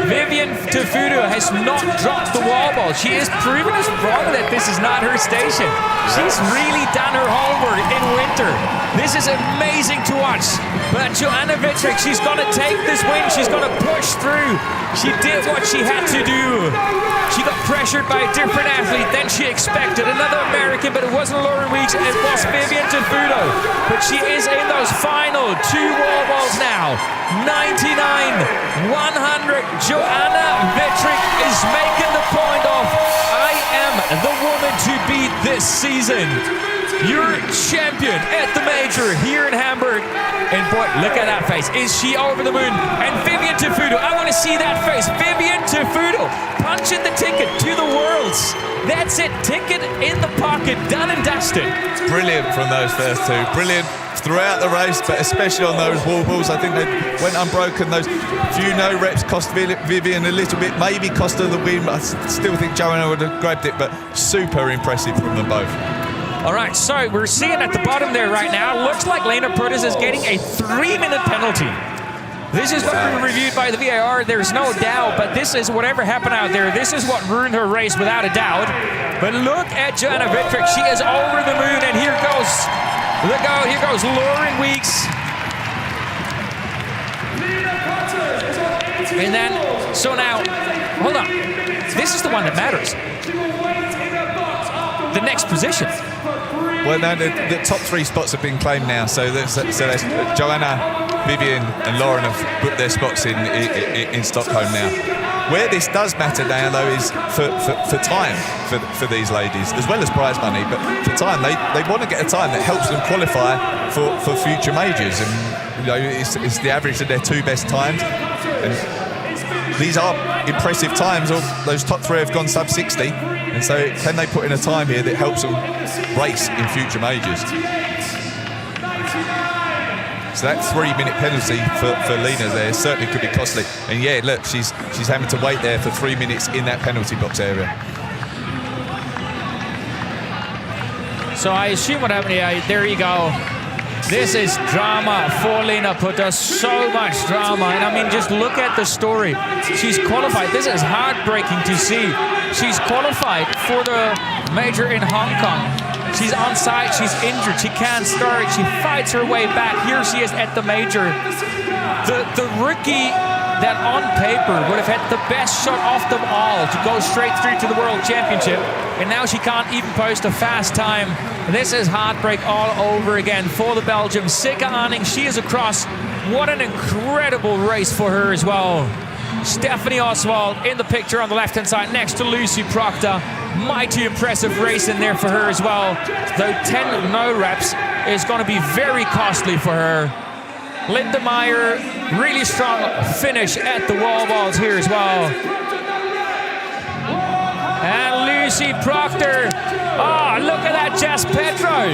Vivian Tefudo has not dropped the wall ball. She is proving us wrong that this is not her station. She's really done her homework in winter. This is amazing to watch. But Joanna Wittrich, she's going to take this win. She's going to push through. She did what she had to do. She got pressured by a different athlete than she expected. Another American, but it wasn't Lauren Weeks. It was Vivian Tefudo. But she is in those final 2 wall balls now. 99, 100. Joanna Wittrich is making the point of, I am the woman to beat this season. Your champion at the major here in Hamburg. And boy, look at that face. Is she over the moon? And Vivian Tefudo, I want to see that face. Vivian Tefudo punching the ticket to the Worlds. That's it, ticket in the pocket, done and dusted. It's brilliant from those first two. Brilliant throughout the race, but especially on those wall balls. I think they went unbroken. Those few no reps cost Vivian a little bit, maybe cost her the win. I still think Joanna would have grabbed it, but super impressive from them both. All right, so we're seeing at the bottom there right now, looks like Lena Purtis is getting a 3-minute penalty. This is what we reviewed by the VAR. There's no doubt, but this is whatever happened out there. This is what ruined her race without a doubt. But look at Joanna Wittrich. She is over the moon, and here goes, look out, here goes Lauren Weeks. And then, so now, hold on. This is the one that matters. The next position. Well, no, the top 3 spots have been claimed now. So there's Joanna, Vivian and Lauren have booked their spots in Stockholm now. Where this does matter now, though, is for time for these ladies, as well as prize money. But for time, they want to get a time that helps them qualify for future majors. And it's the average of their 2 best times. And these are impressive times. Those top 3 have gone sub 60. And so can they put in a time here that helps them race in future majors? So that 3-minute penalty for Lena there certainly could be costly. And yeah, look, she's having to wait there for 3 minutes in that penalty box area. So I assume what happened here, there you go. This is drama for Lena Putter, so much drama. And I mean, just look at the story. She's qualified. This is heartbreaking to see. She's qualified for the major in Hong Kong. She's on site, she's injured, she can't start, she fights her way back. Here she is at the major. The rookie that on paper would have had the best shot off them all to go straight through to the World Championship. And now she can't even post a fast time. This is heartbreak all over again for the Belgium. Sika Anning, she is across. What an incredible race for her as well. Stephanie Oswald in the picture on the left-hand side next to Lucy Proctor. Mighty impressive race in there for her as well. Though 10 no reps is going to be very costly for her. Linda Meier, really strong finish at the wall balls here as well. And Lucy Proctor. Oh, look at that, Jess Petro.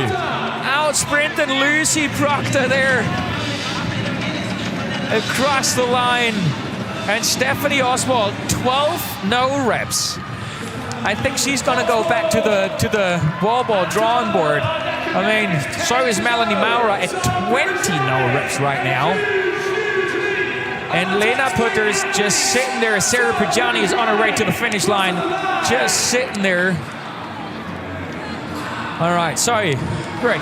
Out sprinting Lucy Proctor there. Across the line. And Stephanie Oswald, 12 no reps. I think she's going to go back to the wall ball drawing board. I mean, so is Melanie Maura at 20 no reps right now. And Lena Putter's just sitting there. Sarah Pajani is on her way to the finish line. Just sitting there. All right, sorry, Greg,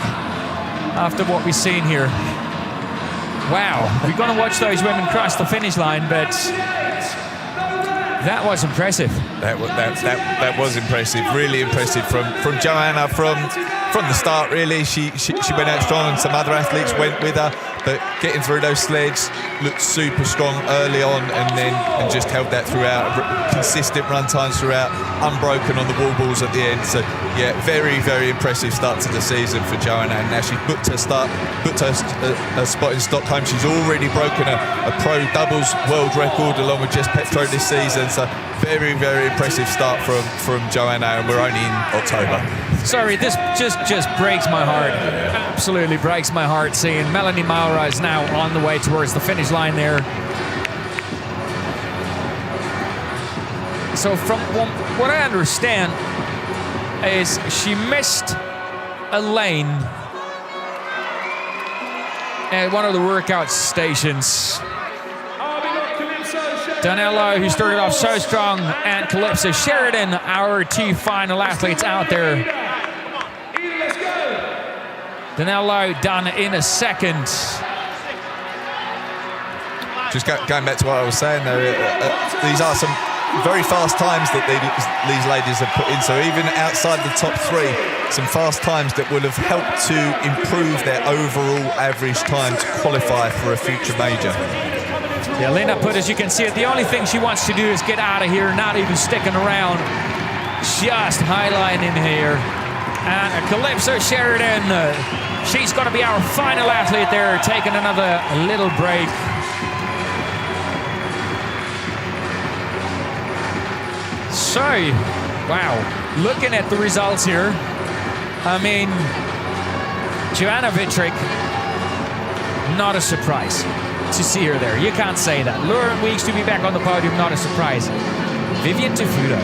after what we've seen here. Wow, we're going to watch those women cross the finish line, but that was impressive. That was impressive, really impressive from Joanna from the start. Really, she went out strong, and some other athletes went with her. But getting through those sleds, looked super strong early on, and just held that throughout. Consistent run times throughout, unbroken on the wall balls at the end. So yeah, very, very impressive start to the season for Joanna. And now she's booked her spot in Stockholm. She's already broken a pro doubles world record along with Jess Petro this season. So very, very impressive start from Joanna, and we're only in October. Sorry, this just breaks my heart. Absolutely breaks my heart seeing Melanie Maura is now on the way towards the finish line there. So from what I understand is she missed a lane at one of the workout stations. Danello, who started off so strong, and Calypso Sheridan, our two final athletes out there. Danello done in a second. Just going back to what I was saying though, these are some very fast times that these ladies have put in. So even outside the top 3, some fast times that would have helped to improve their overall average time to qualify for a future major. Yeah, Lena Putt, as you can see it, the only thing she wants to do is get out of here, not even sticking around. Just highlighting here. And Calypso Sheridan She's going to be our final athlete there, taking another little break. So, wow, looking at the results here, I mean, Joanna Wittrich, not a surprise to see her there. You can't say that. Lauren Weeks to be back on the podium, not a surprise. Vivian Tafuto.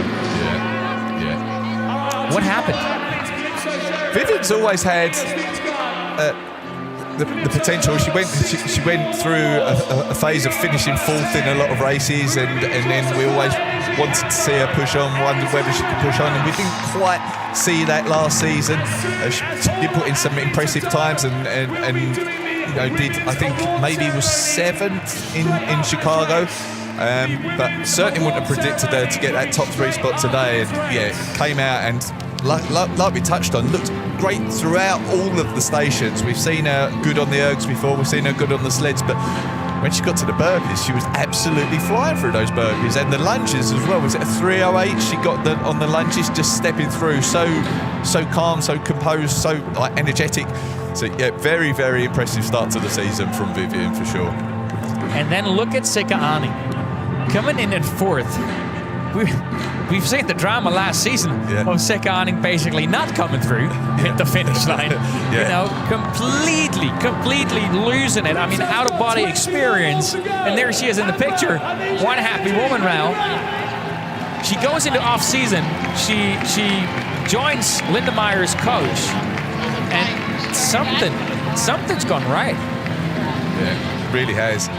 Yeah. What happened? Vivian's always had the potential. She went through a phase of finishing fourth in a lot of races, and then we always wanted to see her push on, wondered whether she could push on, and we didn't quite see that last season. She did put in some impressive times, and you know, did, I think maybe was 7th in Chicago, but certainly wouldn't have predicted her to get that top 3 spot today. And yeah, came out and like we touched on, looked great throughout all of the stations. We've seen her good on the ergs before, we've seen her good on the sleds, but when she got to the burpees, she was absolutely flying through those burpees, and the lunges as well. Was it a 3:08? She got on the lunges, just stepping through, so calm, so composed, so like energetic. So yeah, very, very impressive start to the season from Vivian for sure. And then look at Sika Arning coming in at 4th. We've seen the drama last season of Sika Arning basically not coming through at the finish line. You know, completely losing it. I mean, out-of-body experience. And there she is in the picture. One happy woman now. She goes into off-season. She joins Linda Meier's coach. And something's gone right. Yeah, really has.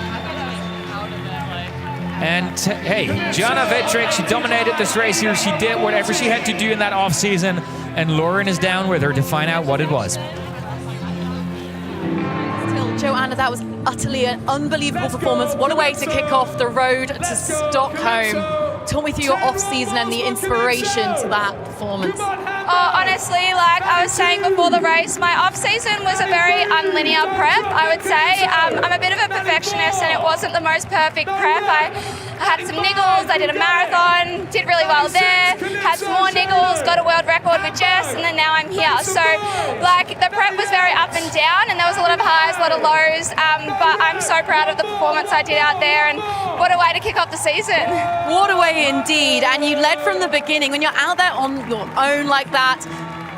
And hey, Joanna Wittrich, she dominated this race here. She did whatever she had to do in that off season, and Lauren is down with her to find out what it was. Still, Joanna, that was utterly an unbelievable performance. What a way to kick off the road to Stockholm. Talk me through your off season and the inspiration to that performance. Honestly, like I was saying before the race, my off-season was a very unlinear prep, I would say. I'm a bit of a perfectionist, and it wasn't the most perfect prep. I had some niggles, I did a marathon, did really well there, had some more niggles, got a world record with Jess, and then now I'm here. So, like, the prep was very up and down, and there was a lot of highs, a lot of lows, but I'm so proud of the performance I did out there, and what a way to kick off the season. What a way indeed, and you led from the beginning. When you're out there on your own like that,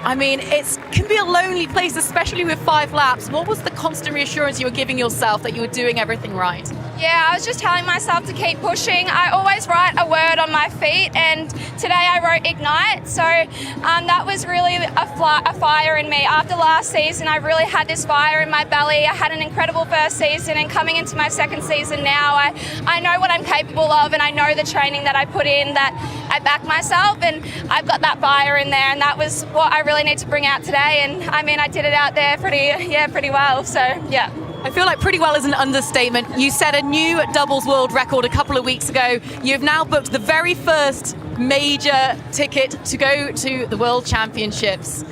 I mean, it can be a lonely place, especially with 5 laps. What was the constant reassurance you were giving yourself that you were doing everything right? Yeah, I was just telling myself to keep pushing. I always write a word on my feet, and today I wrote ignite. So that was really a fire in me. After last season, I really had this fire in my belly. I had an incredible first season, and coming into my second season now, I know what I'm capable of, and I know the training that I put in, that I back myself, and I've got that fire in there, and that was what I really need to bring out today. And I mean, I did it out there pretty well. So yeah. I feel like pretty well is an understatement. You set a new doubles world record a couple of weeks ago. You've now booked the very first major ticket to go to the World Championships.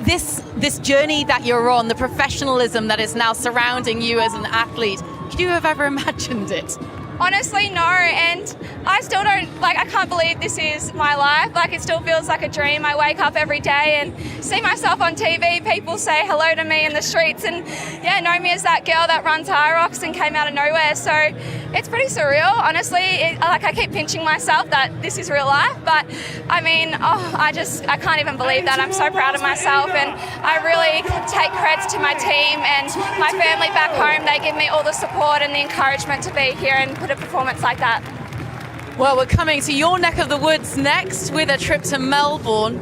This journey that you're on, the professionalism that is now surrounding you as an athlete, could you have ever imagined it? Honestly, no, and I still don't, I can't believe this is my life. It still feels like a dream. I wake up every day and see myself on TV. People say hello to me in the streets and, know me as that girl that runs Hyrox and came out of nowhere. So it's pretty surreal, honestly. I keep pinching myself that this is real life, but I mean, I can't even believe that. I'm so proud of myself, and I really take credit to my team and my family back home. They give me all the support and the encouragement to be here and put a performance like that. Well, we're coming to your neck of the woods next with a trip to Melbourne.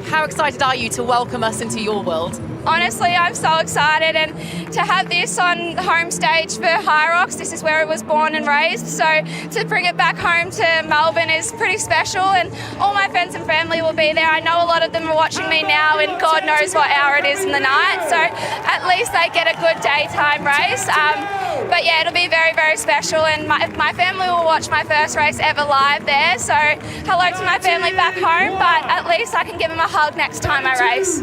How excited are you to welcome us into your world? Honestly, I'm so excited, and to have this on the home stage for Hyrox, this is where it was born and raised, so to bring it back home to Melbourne is pretty special, and all my friends and family will be there. I know a lot of them are watching me now, and God knows what hour it is in the night, so at least they get a good daytime race. But yeah, it'll be very, very special, and my family will watch my first race ever live there, so hello to my family back home, but at least I can give them a hug next time I race.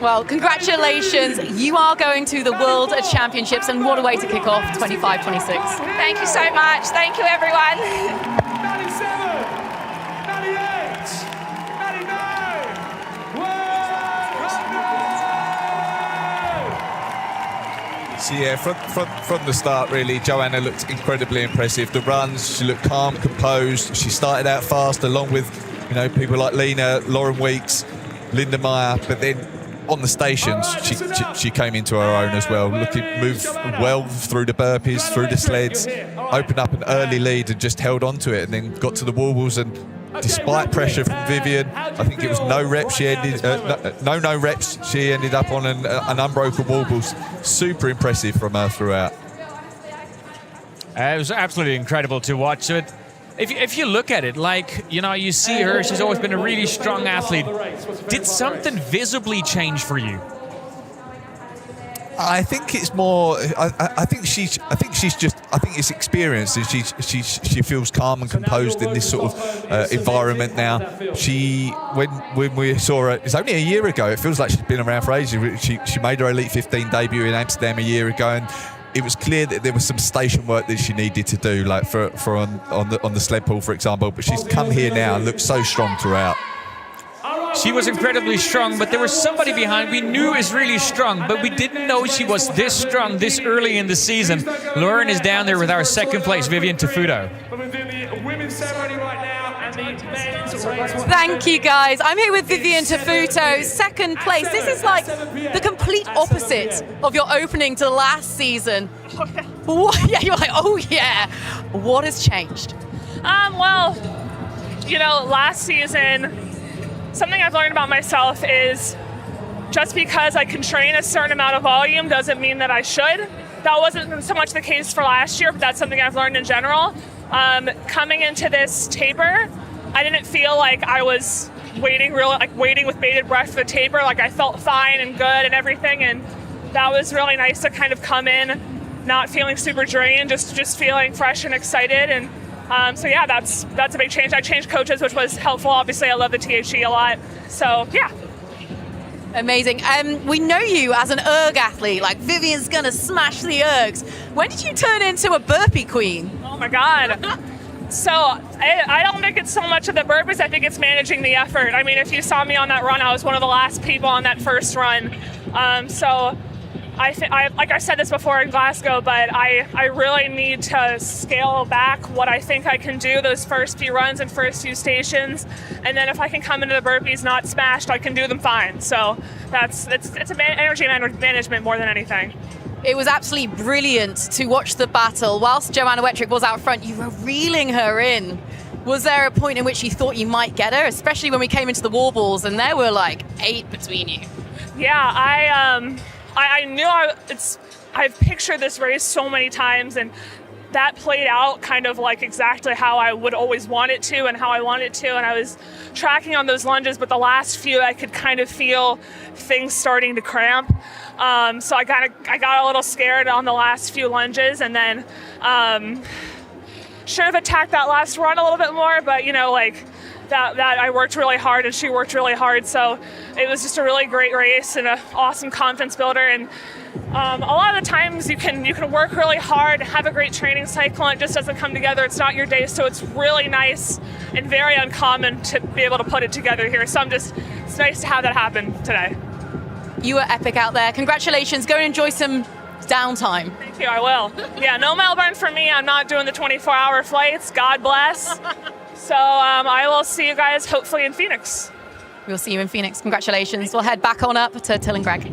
Well, congratulations. You are going to the World Championships, and what a way to kick off 25-26. Thank you so much. Thank you, everyone. 97, 98, 99, 100. So yeah, from the start, really, Joanna looked incredibly impressive. The runs, she looked calm, composed. She started out fast, along with, you know, people like Lena, Lauren Weeks, Linda Meier. But then on the stations, she came into her own as well. Moved well through the burpees, through the sleds, opened up an early lead and just held on to it, and then got to the warbles. And despite pressure from Vivian, I think it was no reps. She ended no reps. She ended up on an unbroken warbles. Super impressive from her throughout. It was absolutely incredible to watch it. If you look at it, like, you know, you see her, she's always been a really strong athlete. Did something visibly change for you? I think it's more. I think it's experience. She feels calm and composed in this sort of environment now. When we saw her, it's only a year ago. It feels like she's been around for ages. She made her Elite 15 debut in Amsterdam a year ago, and it was clear that there was some station work that she needed to do, like for on the sled pull, for example. But she's come here now and looks so strong throughout. She was incredibly strong, but there was somebody behind. We knew it was really strong, but we didn't know she was this strong this early in the season. Lauren is down there with our second place, Vivian Tafuto. Thank you, guys. I'm here with Vivian Tafuto, second place. This is like the complete opposite of your opening to last season. Yeah, you're like, oh yeah. What has changed? Well, you know, last season, something I've learned about myself is just because I can train a certain amount of volume doesn't mean that I should. That wasn't so much the case for last year, but that's something I've learned in general. Coming into this taper, I didn't feel like I was waiting with bated breath for the taper. Like, I felt fine and good and everything, and that was really nice to kind of come in not feeling super drained, just feeling fresh and excited. And so yeah, that's a big change. I changed coaches, which was helpful. Obviously, I love the THE a lot. So yeah. Amazing. We know you as an erg athlete. Like, Vivian's gonna smash the ergs. When did you turn into a burpee queen? Oh my God. So I don't think it's so much of the burpees. I think it's managing the effort. I mean, if you saw me on that run, I was one of the last people on that first run. So I like I said this before in Glasgow, but I really need to scale back what I think I can do those first few runs and first few stations, and then if I can come into the burpees not smashed, I can do them fine. So it's energy management more than anything. It was absolutely brilliant to watch the battle. Whilst Joanna Wettrick was out front, you were reeling her in. Was there a point in which you thought you might get her, especially when we came into the warbles and there were like 8 between you? Yeah, I knew I've pictured this race so many times, and that played out kind of like exactly how I would always want it to and how I wanted it to. And I was tracking on those lunges, but the last few I could kind of feel things starting to cramp. So I got a little scared on the last few lunges, and then should have attacked that last run a little bit more, but you know, like that I worked really hard and she worked really hard, so it was just a really great race and an awesome confidence builder. And a lot of the times you can work really hard, have a great training cycle, and it just doesn't come together. It's not your day, so it's really nice and very uncommon to be able to put it together here. So it's nice to have that happen today. You were epic out there. Congratulations. Go and enjoy some downtime. Thank you, I will. Yeah, no Melbourne for me. I'm not doing the 24-hour flights. God bless. So I will see you guys hopefully in Phoenix. We'll see you in Phoenix. Congratulations. We'll head back on up to Till and Greg.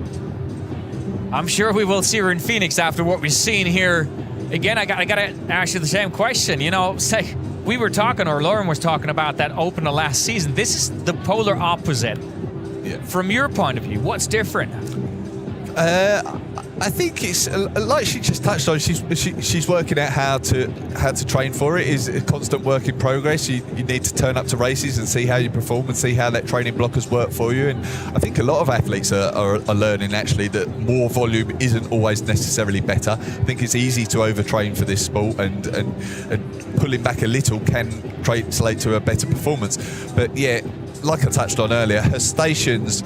I'm sure we will see her in Phoenix after what we've seen here. Again, I gotta ask you the same question. You know, say we were talking, or Lauren was talking about that opener last season. This is the polar opposite. Yeah. From your point of view, what's different? I think it's like she just touched on. She's working out how to train for it. Is a constant work in progress. You need to turn up to races and see how you perform and see how that training block has worked for you. And I think a lot of athletes are learning actually that more volume isn't always necessarily better. I think it's easy to overtrain for this sport, and pulling back a little can translate to a better performance. But yeah, like I touched on earlier, her stations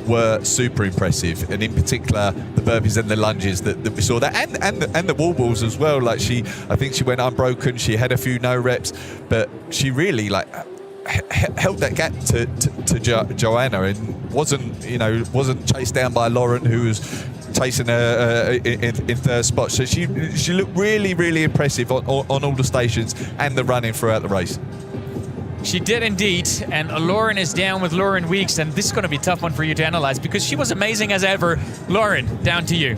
were super impressive, and in particular the burpees and the lunges that we saw that, and the wall balls as well. Like I think she went unbroken. She had a few no reps, but she really held that gap to Joanna, and wasn't chased down by Lauren, who was chasing her in third spot. So she looked really, really impressive on all the stations and the running throughout the race. She did indeed, and Lauren is down with Lauren Weeks, and this is going to be a tough one for you to analyze because she was amazing as ever. Lauren, down to you.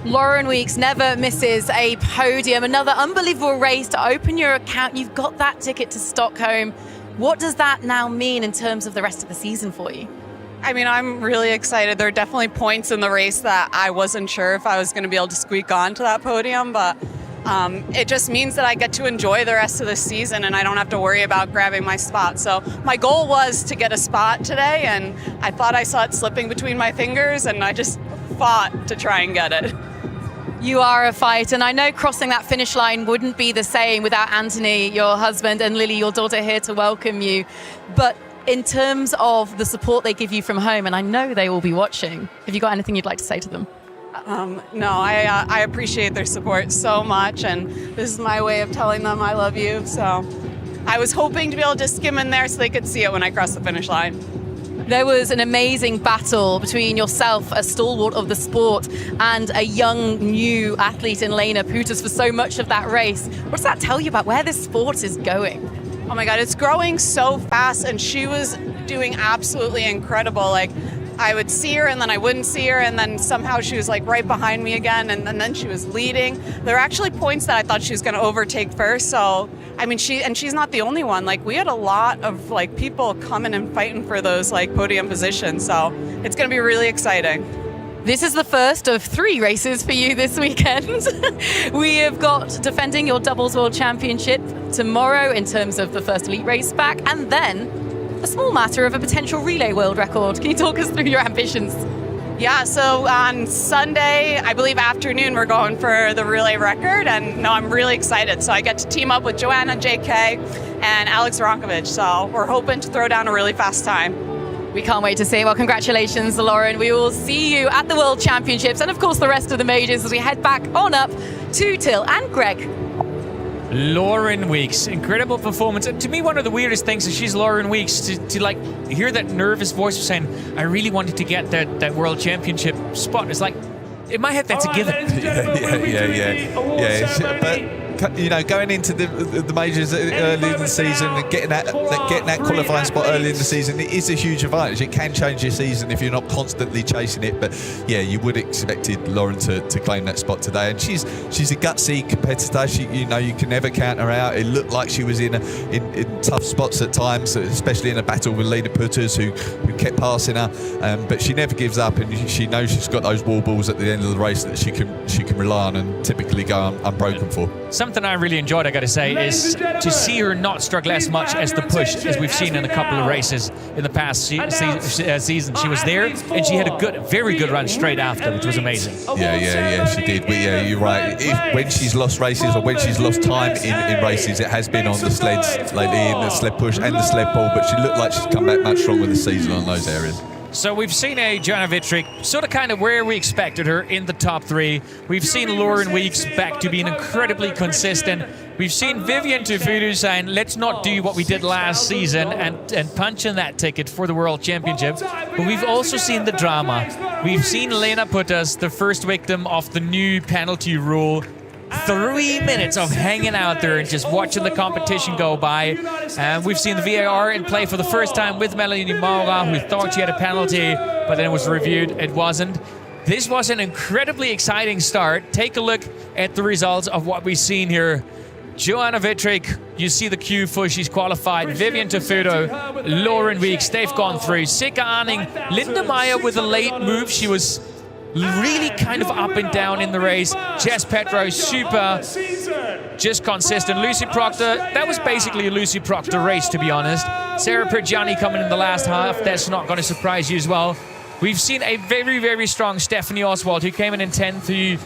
Lauren Weeks never misses a podium. Another unbelievable race to open your account. You've got that ticket to Stockholm. What does that now mean in terms of the rest of the season for you? I mean, I'm really excited. There are definitely points in the race that I wasn't sure if I was going to be able to squeak onto that podium, but it just means that I get to enjoy the rest of the season and I don't have to worry about grabbing my spot. So my goal was to get a spot today, and I thought I saw it slipping between my fingers, and I just fought to try and get it. You are a fight, and I know crossing that finish line wouldn't be the same without Anthony, your husband, and Lily, your daughter, here to welcome you. But in terms of the support they give you from home, and I know they will be watching, have you got anything you'd like to say to them? No, I appreciate their support so much, and this is my way of telling them I love you. So I was hoping to be able to just skim in there so they could see it when I cross the finish line. There was an amazing battle between yourself, a stalwart of the sport, and a young, new athlete in Lena Putas for so much of that race. What does that tell you about where this sport is going? Oh my God, it's growing so fast, and she was doing absolutely incredible. Like, I would see her and then I wouldn't see her, and then somehow she was like right behind me again, and then she was leading. There were actually points that I thought she was going to overtake first. So I mean, she's not the only one. Like, we had a lot of like people coming and fighting for those like podium positions. So it's going to be really exciting. This is the first of 3 races for you this weekend. We have got defending your doubles world championship tomorrow in terms of the first elite race back, and then a small matter of a potential relay world record. Can you talk us through your ambitions? Yeah, so on Sunday, I believe afternoon, we're going for the relay record, and no, I'm really excited. So I get to team up with Joanna, JK, and Alex Ronkovich. So we're hoping to throw down a really fast time. We can't wait to see. Well, congratulations, Lauren. We will see you at the World Championships and, of course, the rest of the majors as we head back on up to Till and Greg. Lauren Weeks, incredible performance. And to me, one of the weirdest things is she's Lauren Weeks. To like hear that nervous voice saying, I really wanted to get that World Championship spot. It's like, in my head, that's a given. Yeah. But, you know, going into the majors early in the season and getting that qualifying spot early in the season, it is a huge advantage. It can change your season if you're not constantly chasing it. But yeah, you would have expected Lauren to claim that spot today. And she's a gutsy competitor. You can never count her out. It looked like she was in tough spots at times, especially in a battle with Lena Putas, who kept passing her. But she never gives up, and she knows she's got those wall balls at the end of the race that she can rely on and typically go unbroken for. Something I really enjoyed, I got to say, is to see her not struggle as much as the push as we've seen in a couple of races in the past season. She was there and she had a very good run straight after, which was amazing. Yeah, she did. But yeah, you're right. When she's lost races or when she's lost time in races, it has been on the sleds lately, in the sled push and the sled pull. But she looked like she's come back much stronger this season on those areas. So we've seen a Joanna Wittrich sort of kind of where we expected her in the top 3. We've seen Lauren Weeks back to being incredibly consistent. We've seen Vivian Tufudu saying, let's not do what we did last season and punch in that ticket for the World Championship. But we've also seen the drama. We've seen Lena Putas, the first victim of the new penalty rule. 3 minutes of hanging out there and just watching the competition go by. And we've seen the VAR in play for the first time with Melanie Maura, who thought she had a penalty, but then it was reviewed. It wasn't. This was an incredibly exciting start. Take a look at the results of what we've seen here. Joanna Wittrich, you see the cue for she's qualified. Vivian Tufudu, Lauren Weeks, they've gone through. Sika Arning, Linda Meier with a late move. She was really kind of up and down in the race. Jess Petro, super, just consistent. Lucy Proctor, that was basically a Lucy Proctor race, to be honest. Sarah Pergiani coming in the last half, that's not going to surprise you as well. We've seen a very strong Stephanie Oswald, who came in 10th, who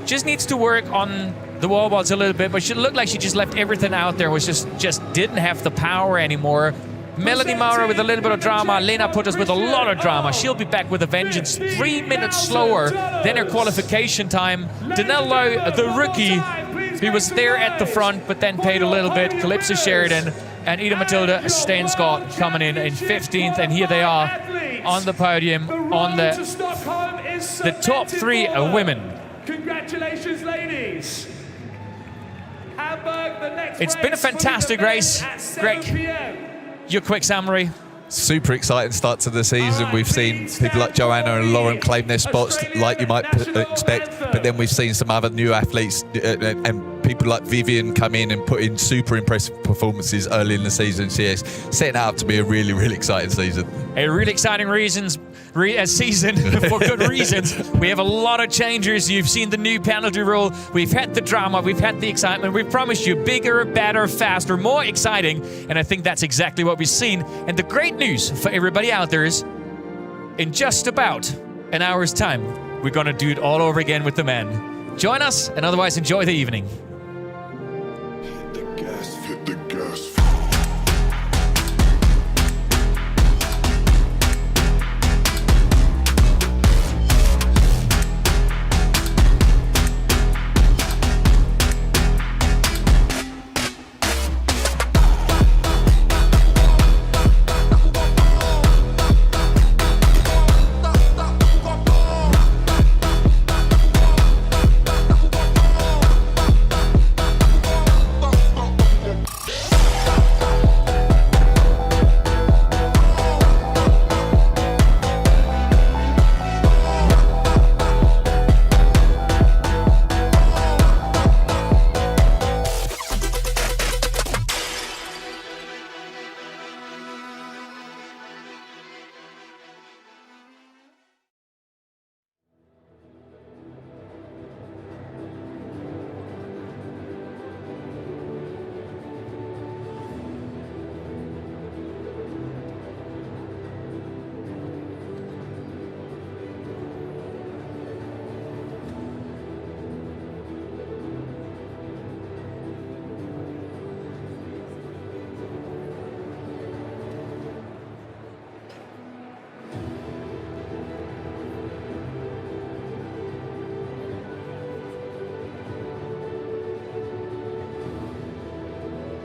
just needs to work on the wall balls a little bit, but she looked like she just left everything out there, was just didn't have the power anymore. Melanie Maura with a little bit of drama. Lena Putas with a lot of drama. She'll be back with a vengeance. 3 minutes slower than her qualification time. Danello, the rookie, who was there at the front but then paid a little bit. Calypso Sheridan and Ida Matilda Stainscott coming in 15th. And here they are. on the podium, on the top 3 are women. Congratulations, ladies. Hamburg, the next It's been a fantastic race. Greg, your quick summary. Super exciting start to the season. We've seen people like Joanna and Lauren claim their spots like you might expect, but then we've seen some other new athletes and people like Vivian come in and put in super impressive performances early in the season. So yes, setting out to be a really, really exciting season. A really exciting season for good reasons. We have a lot of changes. You've seen the new penalty rule. We've had the drama. We've had the excitement. We've promised you bigger, better, faster, more exciting. And I think that's exactly what we've seen. And the great news for everybody out there is in just about an hour's time, we're going to do it all over again with the men. Join us and otherwise enjoy the evening.